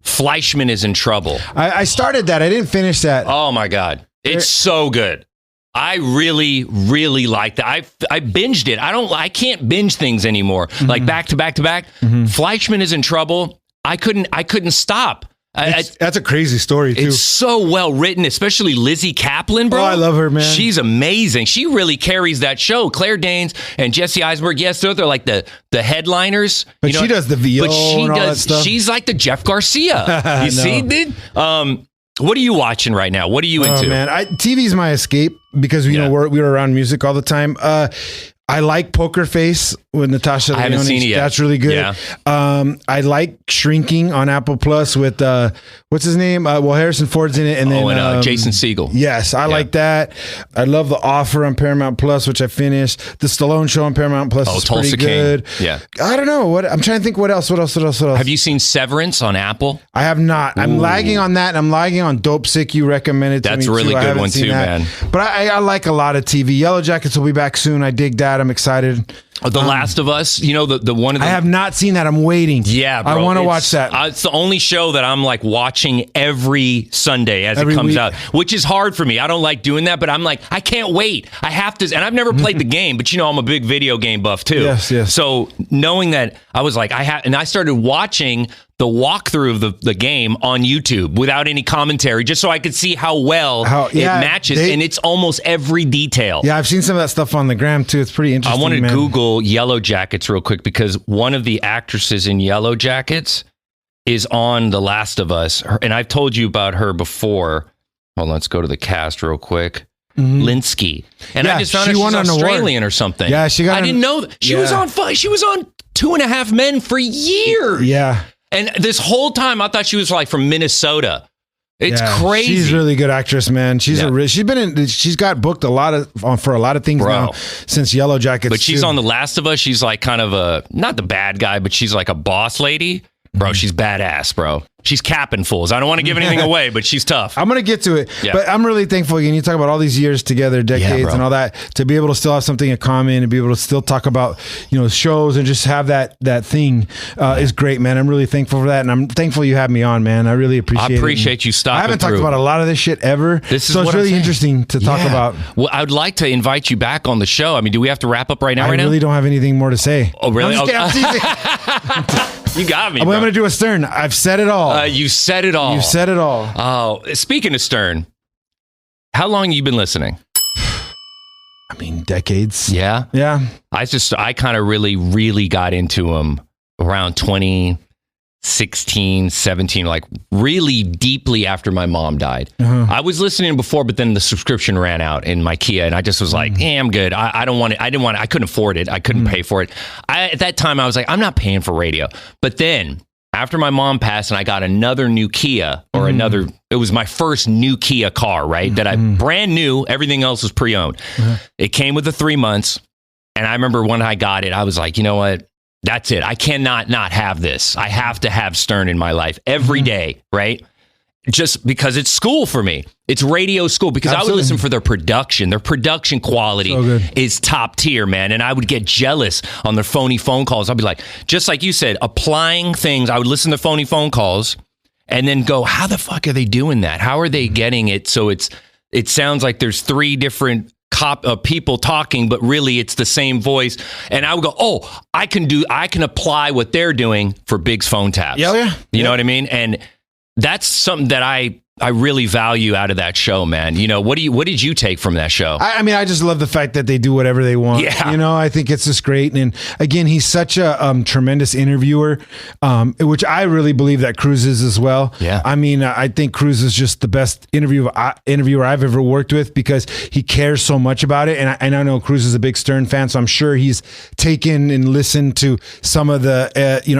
Fleischman is in Trouble. I started that. I didn't finish that. Oh my God. It's so good. I really, really like that. I binged it. I can't binge things anymore. Like back to back to back. Fleischman is in Trouble. I couldn't stop. That's a crazy story, too. It's so well written, especially Lizzie Kaplan, bro. Oh, I love her, man. She's amazing. She really carries that show. Claire Danes and Jesse Eisenberg, yes, they're like the headliners. But she does the VO and all that stuff. She's like the Jeff Garcia. You see, dude? What are you watching right now? What are you into? Oh, man. TV's my escape because, we were around music all the time. I like Poker Face with Natasha Lyonne. I haven't seen it yet. That's really good. Yeah. I like Shrinking on Apple Plus with what's his name? Harrison Ford's in it, and then Jason Segel. Yes, I like that. I love The Offer on Paramount Plus, which I finished. The Stallone Show on Paramount Plus is Tulsa pretty good. King. Yeah. I don't know I'm trying to think what else. Have you seen Severance on Apple? I have not. I'm lagging on that. And I'm lagging on Dope Sick. You recommended to me. That's a really good one too, man. But I like a lot of TV. Yellow Jackets will be back soon. I dig that. I'm excited. The Last of Us, the one of the... I have not seen that. I'm waiting. Yeah, bro. I want to watch that. It's the only show that I'm like watching every Sunday as it comes out, which is hard for me. I don't like doing that, but I'm like, I can't wait. I have to, and I've never played the game, but I'm a big video game buff too. Yes. So knowing that, I was like, and I started watching the walkthrough of the game on YouTube without any commentary, just so I could see how well it matches, and it's almost every detail. Yeah, I've seen some of that stuff on the gram too. It's pretty interesting. I want to Google Yellow Jackets real quick because one of the actresses in Yellow Jackets is on The Last of Us, and I've told you about her before. Hold on, let's go to the cast real quick. Linsky, and I just found out she's Australian or something. Yeah, I didn't know that. She was on 2.5 Men for years. Yeah. And this whole time, I thought she was like from Minnesota. It's crazy. She's a really good actress, man. She's she's got booked for a lot of things now since Yellow Jackets. But she's on The Last of Us. She's like kind of not the bad guy, but she's like a boss lady. Bro, she's badass, bro. She's capping fools. I don't want to give anything away, but she's tough. I'm going to get to it. Yeah. But I'm really thankful. Again, you talk about all these years together, decades and all that, to be able to still have something in common and be able to still talk about, shows and just have that thing is great, man. I'm really thankful for that. And I'm thankful you had me on, man. I really appreciate it. I appreciate you stopping I haven't talked about a lot of this shit ever. So it's really interesting to talk about. Well, I would like to invite you back on the show. I mean, do we have to wrap up right now? I really don't have anything more to say. Oh, really? I'm teasing. You got me, I'm going to do a Stern. I've said it all. You said it all. You said it all. Oh, speaking of Stern, how long have you been listening? I mean, decades. Yeah? Yeah. I kind of really got into him around 2016, 17, like really deeply after my mom died. I was listening before, but then the subscription ran out in my Kia, and I just was like, I'm good. I don't want it. I couldn't afford it. I couldn't pay for it. At that time, I was like, I'm not paying for radio. But then after my mom passed and I got another new Kia it was my first new Kia car, right? That I brand new, everything else was pre-owned. It came with the 3 months. And I remember when I got it, I was like, you know what? That's it. I cannot not have this. I have to have Stern in my life every day, right? Just because it's school for me. It's radio school because I would listen for their production. Their production quality is top tier, man. And I would get jealous on their phony phone calls. I'd be like, just like you said, applying things. I would listen to phony phone calls and then go, how the fuck are they doing that? How are they getting it? So it sounds like there's 3 different people talking, but really it's the same voice. And I would go, I can apply what they're doing for Big's phone taps. Yeah. You know what I mean? And that's something that I really value out of that show, man. What did you take from that show? I mean, I just love the fact that they do whatever they want. Yeah. I think it's just great. And again, he's such a tremendous interviewer, which I really believe that Cruz is as well. Yeah. I mean, I think Cruz is just the best interviewer I've ever worked with because he cares so much about it. And I know Cruz is a big Stern fan, so I'm sure he's taken and listened to some of the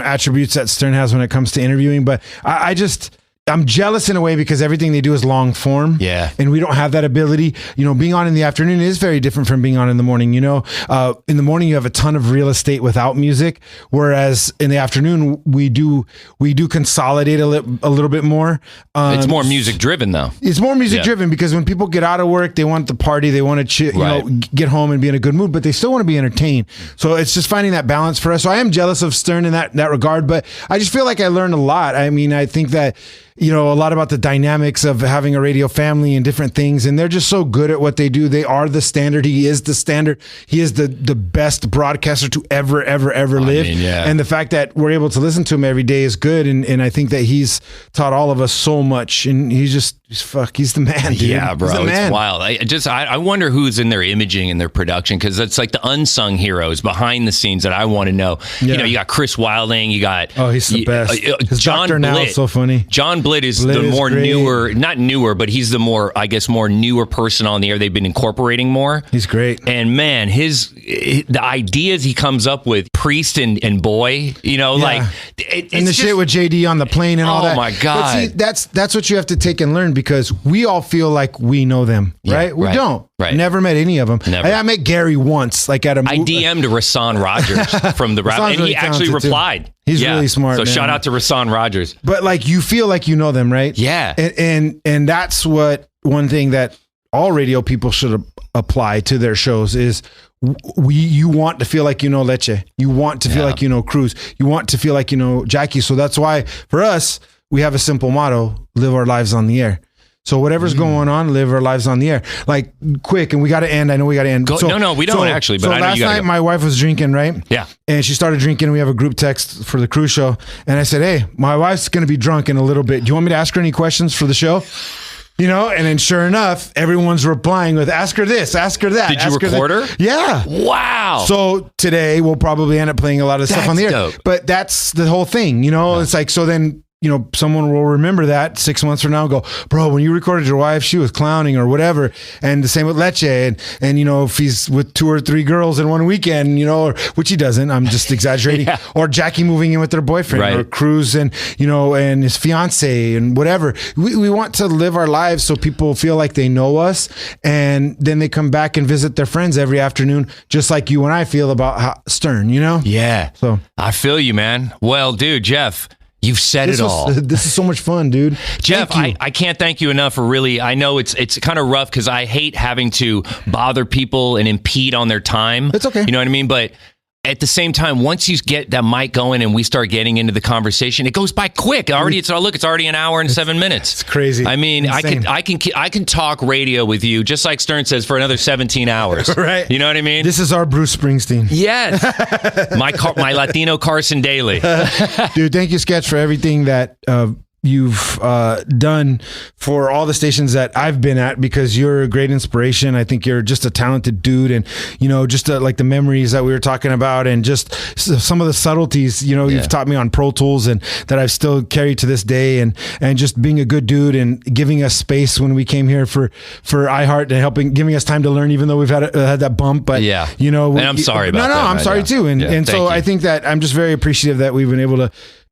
attributes that Stern has when it comes to interviewing. But I just... I'm jealous in a way because everything they do is long form. Yeah. And we don't have that ability. Being on in the afternoon is very different from being on in the morning. In the morning you have a ton of real estate without music, whereas in the afternoon we do consolidate a little bit more. It's more music driven though. It's more music driven because when people get out of work, they want the party, they want to chill, get home and be in a good mood, but they still want to be entertained. So it's just finding that balance for us. So I am jealous of Stern in that regard, but I just feel like I learned a lot. I mean, I think that a lot about the dynamics of having a radio family and different things. And they're just so good at what they do. They are the standard. He is the standard. He is the best broadcaster to ever live. And the fact that we're able to listen to him every day is good. And I think that he's taught all of us so much. And he's the man, dude. Yeah, bro. It's wild. I wonder who's in their imaging and their production, because it's like the unsung heroes behind the scenes that I want to know. Yeah. You got Chris Wilding. You got... Oh, he's the best. His John doctor now is so funny. John Blitt is the more newer, not newer, but he's the more, I guess, more newer person on the air. They've been incorporating more. He's great. And man, the ideas he comes up with, Priest and Boy, like... and the shit with JD on the plane and all that. Oh my God. But see, that's what you have to take and learn, because we all feel like we know them, right? We don't. Right. Never met any of them. I met Gary once, like at a movie. I DM'd Rasan Rogers from the rap, and he actually replied. Too. He's really smart. So man. Shout out to Rasan Rogers. But like, you feel like you know them, right? Yeah. And that's what one thing that all radio people should apply to their shows is you want to feel like you know Leche. You want to feel like you know Cruz. You want to feel like you know Jackie. So that's why for us, we have a simple motto: live our lives on the air. So whatever's going on, live our lives on the air. Like, quick, and we got to end. I know we got to end. No, we don't actually. But so I know last night, my wife was drinking, right? Yeah. And she started drinking. We have a group text for the Cruz Show. And I said, hey, my wife's going to be drunk in a little bit. Do you want me to ask her any questions for the show? And then sure enough, everyone's replying with, ask her this, ask her that. Did you record her? Yeah. Wow. So today, we'll probably end up playing a lot of stuff on the air. Dope. But that's the whole thing, It's like, so then... someone will remember that 6 months from now and go, bro, when you recorded your wife, she was clowning or whatever. And the same with Leche. And if he's with 2 or 3 girls in one weekend, which he doesn't, I'm just exaggerating. Or Jackie moving in with their boyfriend, or Cruz and his fiance and whatever. We want to live our lives so people feel like they know us. And then they come back and visit their friends every afternoon, just like you and I feel about Stern, Yeah. So I feel you, man. Well, dude, Jeff, you've said it all. This is so much fun, dude. Jeff, I can't thank you enough for really, I know it's kind of rough because I hate having to bother people and impede on their time. It's okay. You know what I mean? But at the same time, once you get that mic going and we start getting into the conversation, it goes by quick. It's already an hour and 7 minutes. It's crazy. I mean, insane. I can talk radio with you, just like Stern says, for another 17 hours. Right. You know what I mean? This is our Bruce Springsteen. Yes. my Latino Carson Daly. Dude, thank you, Sketch, for everything that you've done for all the stations that I've been at, because you're a great inspiration. I think you're just a talented dude, and just like the memories that we were talking about, and just some of the subtleties you've taught me on Pro Tools and that I've still carried to this day, and just being a good dude and giving us space when we came here for iHeart and giving us time to learn, even though we've had that bump. But and I'm sorry about that. I'm sorry too, and so I think that I'm just very appreciative that we've been able to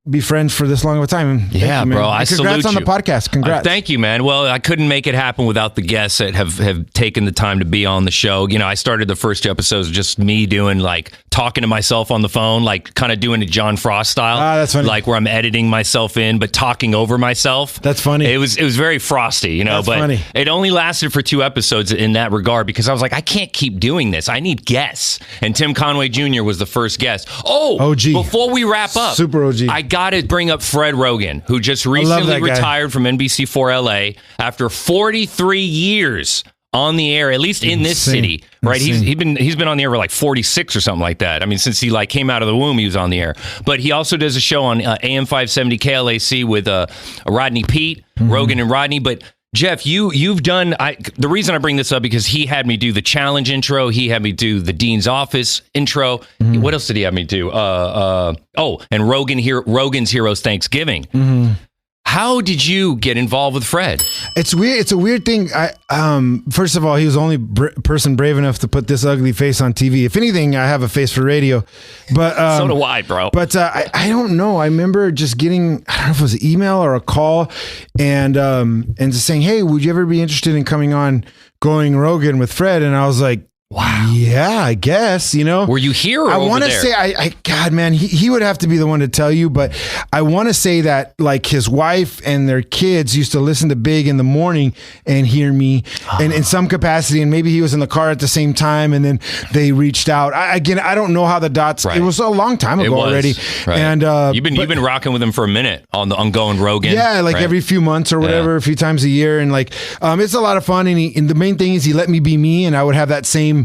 be friends for this long of a time. Yeah, bro. I salute you. Congrats on the podcast. Congrats. Thank you, man. Well, I couldn't make it happen without the guests that have taken the time to be on the show. I started the first 2 episodes just me doing talking to myself on the phone, kind of doing it John Frost style. That's funny. Where I'm editing myself in, but talking over myself. That's funny. It was very frosty, That's but funny. It only lasted for 2 episodes in that regard, because I was like, I can't keep doing this. I need guests. And Tim Conway Jr. was the first guest. Oh, OG. Before we wrap up, super OG. I got to bring up Fred Rogan, who just recently retired from NBC4 LA after 43 years on the air, at least in this city, right? He's been on the air for 46 or something like that. I mean, since he came out of the womb, he was on the air. But he also does a show on AM 570 KLAC with Rodney Pete, Rogan and Rodney. But Jeff, you've done. The reason I bring this up because he had me do the challenge intro. He had me do the Dean's Office intro. What else did he have me do? And Rogan's Heroes Thanksgiving. How did you get involved with Fred? It's weird. It's a weird thing. First of all, he was the only person brave enough to put this ugly face on TV. If anything, I have a face for radio. But so do I, bro. But I don't know. I remember just getting, I don't know if it was an email or a call, and just saying, hey, would you ever be interested in coming on Going Rogan with Fred? And I was like, wow. Yeah, I guess, Were you here or I over want to there? say, God, man, he would have to be the one to tell you, but I want to say that like his wife and their kids used to listen to Big in the morning and hear me and in some capacity, and maybe he was in the car at the same time, and then they reached out. I don't know how the dots, It was a long time ago already. Right. And you've been rocking with him for a minute on Going Rogan. Yeah, like every few months or whatever, a few times a year. And like, it's a lot of fun. And the main thing is he let me be me, and I would have that same,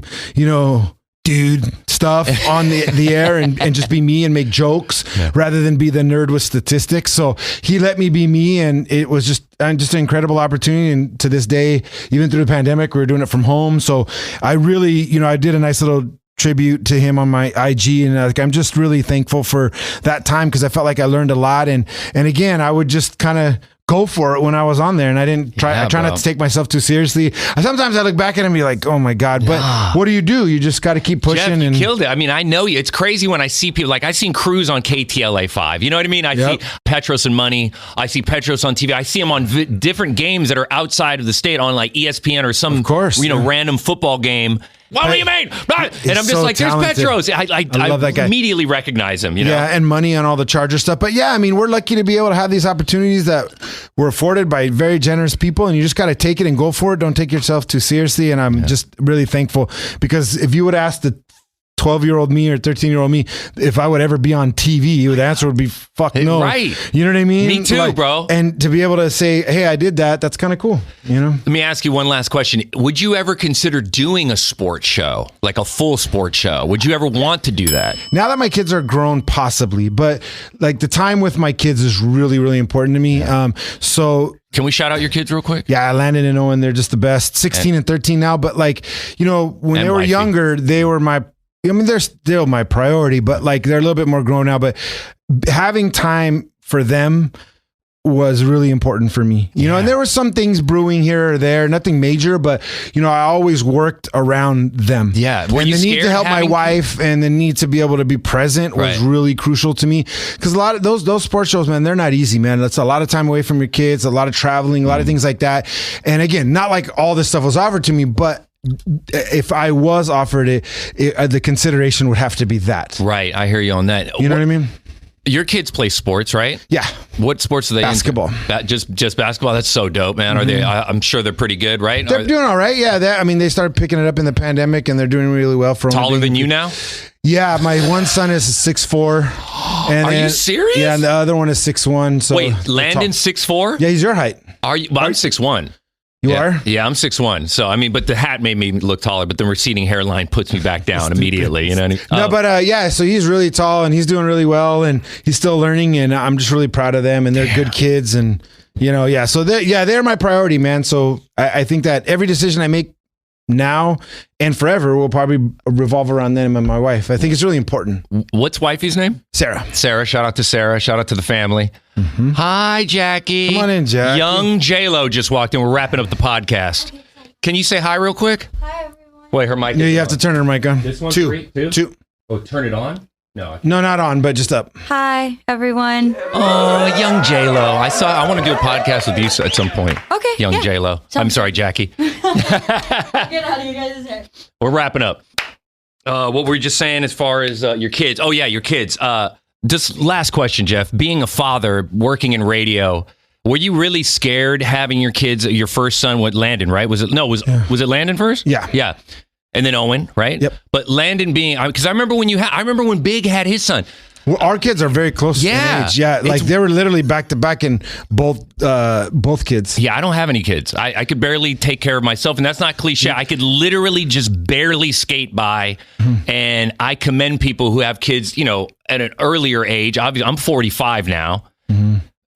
dude stuff on the air and just be me and make jokes rather than be the nerd with statistics. So he let me be me, and it was just an incredible opportunity. And to this day, even through the pandemic, we were doing it from home. So I really, I did a nice little tribute to him on my IG, and I'm just really thankful for that time, because I felt like I learned a lot. And again, I would just kind of go for it when I was on there, and I didn't try. I try not to take myself too seriously. Sometimes I look back at him and be like, "Oh my God!" But what do? You just got to keep pushing. Jeff, you and killed it. I mean, I know you. It's crazy when I see people like I've seen Cruz on KTLA 5. You know what I mean? I see Petros and Money. I see Petros on TV. I see him on different games that are outside of the state on like ESPN or some, random football game. What do you mean? And I'm just like, talented. There's Petros. I love that guy. Immediately recognize him. Yeah, and Money on all the Charger stuff. But yeah, I mean, we're lucky to be able to have these opportunities that were afforded by very generous people, and you just got to take it and go for it. Don't take yourself too seriously. And I'm just really thankful, because if you would ask the 12-year-old me or 13-year-old me if I would ever be on TV, the answer would be fuck no. Right. You know what I mean? Me too, bro. And to be able to say, hey, I did that, that's kind of cool. Let me ask you one last question. Would you ever consider doing a sports show, like a full sports show? Would you ever want to do that? Now that my kids are grown, possibly. But like the time with my kids is really, really important to me. So can we shout out your kids real quick? Yeah, Landon and Owen, they're just the best. 16 and 13 now. But like, when they were younger, they were they're still my priority, but like they're a little bit more grown now. But having time for them was really important for me, and there were some things brewing here or there, nothing major, but I always worked around them. Yeah. And the need to help my wife and the need to be able to be present was really crucial to me, because a lot of those sports shows, man, they're not easy, man. That's a lot of time away from your kids, a lot of traveling, a lot of things like that. And again, not like all this stuff was offered to me, but if I was offered it, the consideration would have to be that. Right. I hear you on that. You know what I mean? Your kids play sports, right? Yeah. What sports are they Basketball. Into? Just basketball? That's so dope, man. Are they? I'm sure they're pretty good, right? They're doing all right. Yeah. They started picking it up in the pandemic, and they're doing really well. Taller than you now? Yeah. My one son is 6'4". Are you serious? Yeah. And the other one is 6'1". So wait, Landon's 6'4"? Yeah, he's your height. Are you? Well, I'm 6'1". You are? Yeah, I'm 6'1". So, I mean, but the hat made me look taller, but the receding hairline puts me back down immediately. You know what I mean? No, but so he's really tall, and he's doing really well, and he's still learning, and I'm just really proud of them, and they're good kids, and, so they're my priority, man. So I think that every decision I make now and forever will probably revolve around them and my wife. I think it's really important. What's wifey's name? Sarah. Sarah. Shout out to Sarah. Shout out to the family. Mm-hmm. Hi, Jackie. Come on in, Jackie. Young J-Lo just walked in. We're wrapping up the podcast. Can you say hi real quick? Hi, everyone. Wait, her mic. Yeah, you have to turn her mic on. This one's two. Oh, turn it on? No, not on, but just up. Hi, everyone. Oh, young J-Lo. I want to do a podcast with you at some point. Okay. Young J-Lo. I'm sorry, Jackie. Get out of you guys' hair. We're wrapping up. What were you just saying as far as your kids? Oh, yeah, your kids. Just last question, Jeff. Being a father, working in radio, were you really scared having your kids, your first son, Landon, right? Was it Landon first? Yeah. Yeah. And then Owen, right? Yep. But Landon being, because I remember when Big had his son. Well, our kids are very close in age. Yeah, like they were literally back to back in both kids. Yeah, I don't have any kids. I could barely take care of myself, and that's not cliche. I could literally just barely skate by, and I commend people who have kids, at an earlier age. Obviously, I'm 45 now.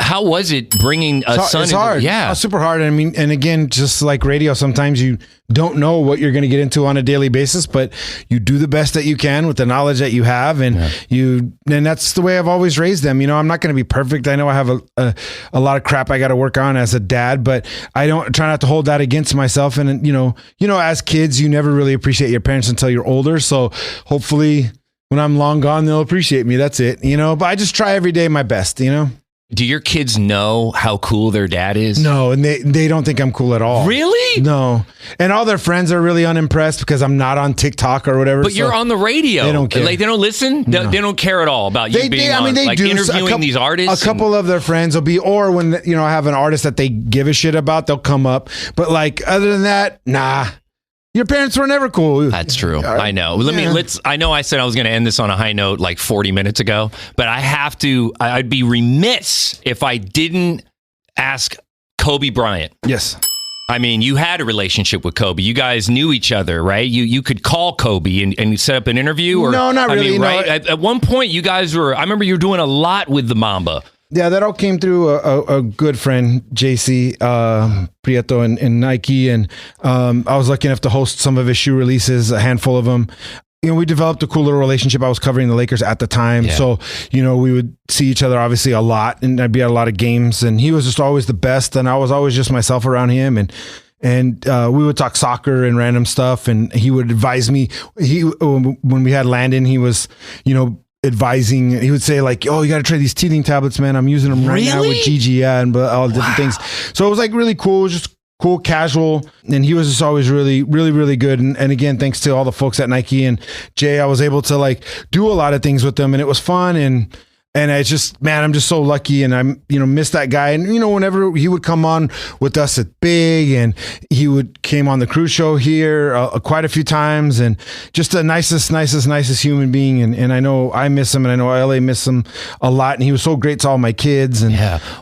How was it bringing a son? It's hard. Yeah. Super hard. I mean, and again, just like radio, sometimes you don't know what you're going to get into on a daily basis, but you do the best that you can with the knowledge that you have. And and that's the way I've always raised them. I'm not going to be perfect. I know I have a lot of crap I got to work on as a dad, but I don't try not to hold that against myself. And, as kids, you never really appreciate your parents until you're older. So hopefully when I'm long gone, they'll appreciate me. That's it, but I just try every day my best, Do your kids know how cool their dad is? No, and they don't think I'm cool at all. Really? No. And all their friends are really unimpressed because I'm not on TikTok or whatever. But you're on the radio. They don't care. Like, they don't listen? No. They don't care at all about you being on, they do. interviewing these artists? A couple of their friends will be, or when, I have an artist that they give a shit about, they'll come up. But other than that, nah. Your parents were never cool. That's true. I know. I know I said I was going to end this on a high note like 40 minutes ago, but I'd be remiss if I didn't ask Kobe Bryant. Yes. I mean, you had a relationship with Kobe. You guys knew each other, right? You could call Kobe and set up an interview? Or, no, not really. Right? At one point, you guys I remember you were doing a lot with the Mamba. Yeah, that all came through a good friend, JC Prieto in Nike. And I was lucky enough to host some of his shoe releases, a handful of them. We developed a cool little relationship. I was covering the Lakers at the time. Yeah. So, we would see each other obviously a lot, and I'd be at a lot of games, and he was just always the best. And I was always just myself around him. And we would talk soccer and random stuff, and he would advise me. When we had Landon, he was, advising. He would say "Oh, you got to try these teething tablets, man. I'm using them right now with Gigi, and all different things." So it was really cool, just cool, casual, and he was just always really, really, really good. And again, thanks to all the folks at Nike and Jay, I was able to do a lot of things with them, and it was fun. And it's just, man, I'm just so lucky, and I'm, miss that guy. And, whenever he would come on with us at Big, and he came on the Cruz Show here quite a few times, and just the nicest human being. And I know I miss him, and I know LA miss him a lot. And he was so great to all my kids. And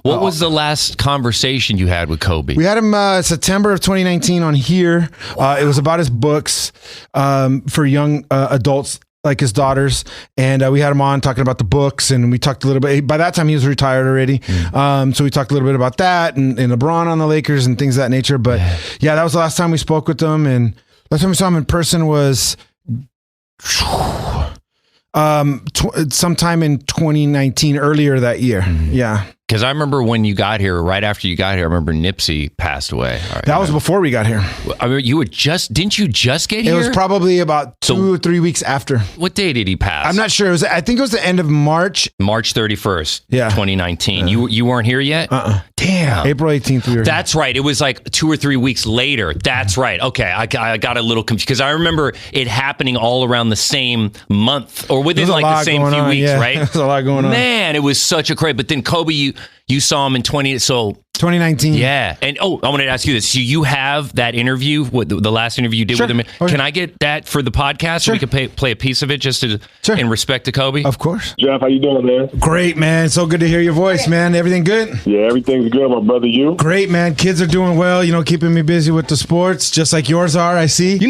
what was the last conversation you had with Kobe? We had him September of 2019 on here. It was about his books for young adults, like his daughters, and we had him on talking about the books, and we talked a little bit. By that time, he was retired already, so we talked a little bit about that and LeBron on the Lakers and things of that nature. But that was the last time we spoke with him, and last time we saw him in person was sometime in 2019, earlier that year. Yeah. Because I remember when you got here, right after you got here, I remember Nipsey passed away. That was before we got here. I mean, didn't you just get here? It was probably about 2 or 3 weeks after. What day did he pass? I'm not sure. I think it was the end of March. March 31st, 2019. You weren't here yet? Damn. April 18th. We were That's here. right. It was 2 or 3 weeks later. That's right. Okay. I got a little confused because I remember it happening all around the same month or within the same few weeks, right? There's a lot going on. Man, it was such a crazy. But then Kobe, you saw him in 2019. Yeah. And I wanted to ask you this. So you have that interview, the last interview you did with him. Can I get that for the podcast so we can play a piece of it just in respect to Kobe? Of course. Jeff, how you doing, man? Great, man. So good to hear your voice, man. Everything good? Yeah, everything's good, my brother. You? Great, man. Kids are doing well, keeping me busy with the sports, just like yours are, I see.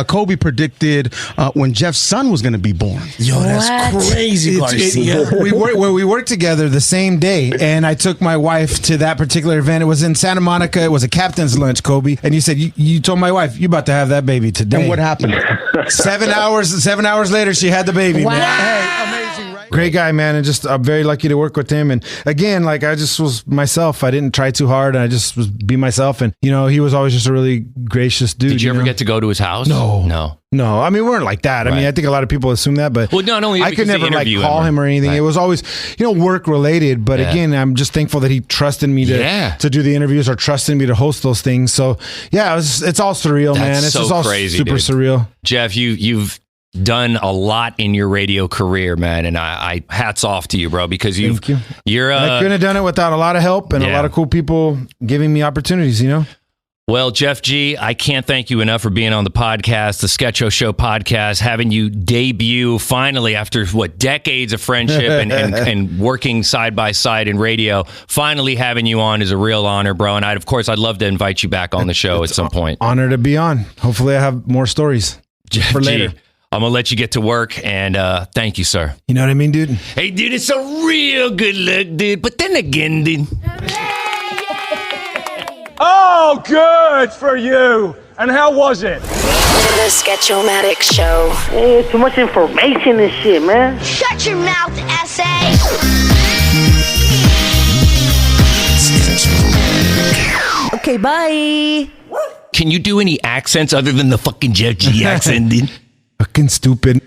Kobe predicted when Jeff's son was going to be born. Yo, that's crazy, Garcia. We worked together the same day, and I took my wife to that particular event. It was in Santa Monica. It was a captain's lunch, Kobe. And you said, you told my wife, you're about to have that baby today. And what happened? 7 hours later, she had the baby. Wow. Man. Hey, amazing, right? Great guy, man. And just, I'm very lucky to work with him. And again, I just was myself. I didn't try too hard. I just was be myself. And, he was always just a really gracious dude. Did you ever get to go to his house? No. I mean, we weren't like that. I mean, I think a lot of people assume that, but not only I could never call him or anything. Right. It was always, work related. But again, I'm just thankful that he trusted me to do the interviews or trusted me to host those things. So it's all surreal, man. It's just all crazy, super surreal. Jeff, you've done a lot in your radio career, man, and I hats off to you, bro, because you're I couldn't have done it without a lot of help and a lot of cool people giving me opportunities, Well, Jeff G, I can't thank you enough for being on the podcast, the Sketcho Show podcast, having you debut finally after decades of friendship and working side by side in radio. Finally having you on is a real honor, bro. And I'd love to invite you back on the show at some point. Honor to be on. Hopefully I have more stories Jeff for G, later. I'm going to let you get to work, and thank you, sir. You know what I mean, dude? Hey, dude, it's a real good look, dude. But then again, dude. Oh, good for you. And how was it? The Sketch-O-Matic Show. Hey, too much information and shit, man. Shut your mouth, essay. Okay, bye. Can you do any accents other than the fucking Jeff G accent, dude? Fucking stupid.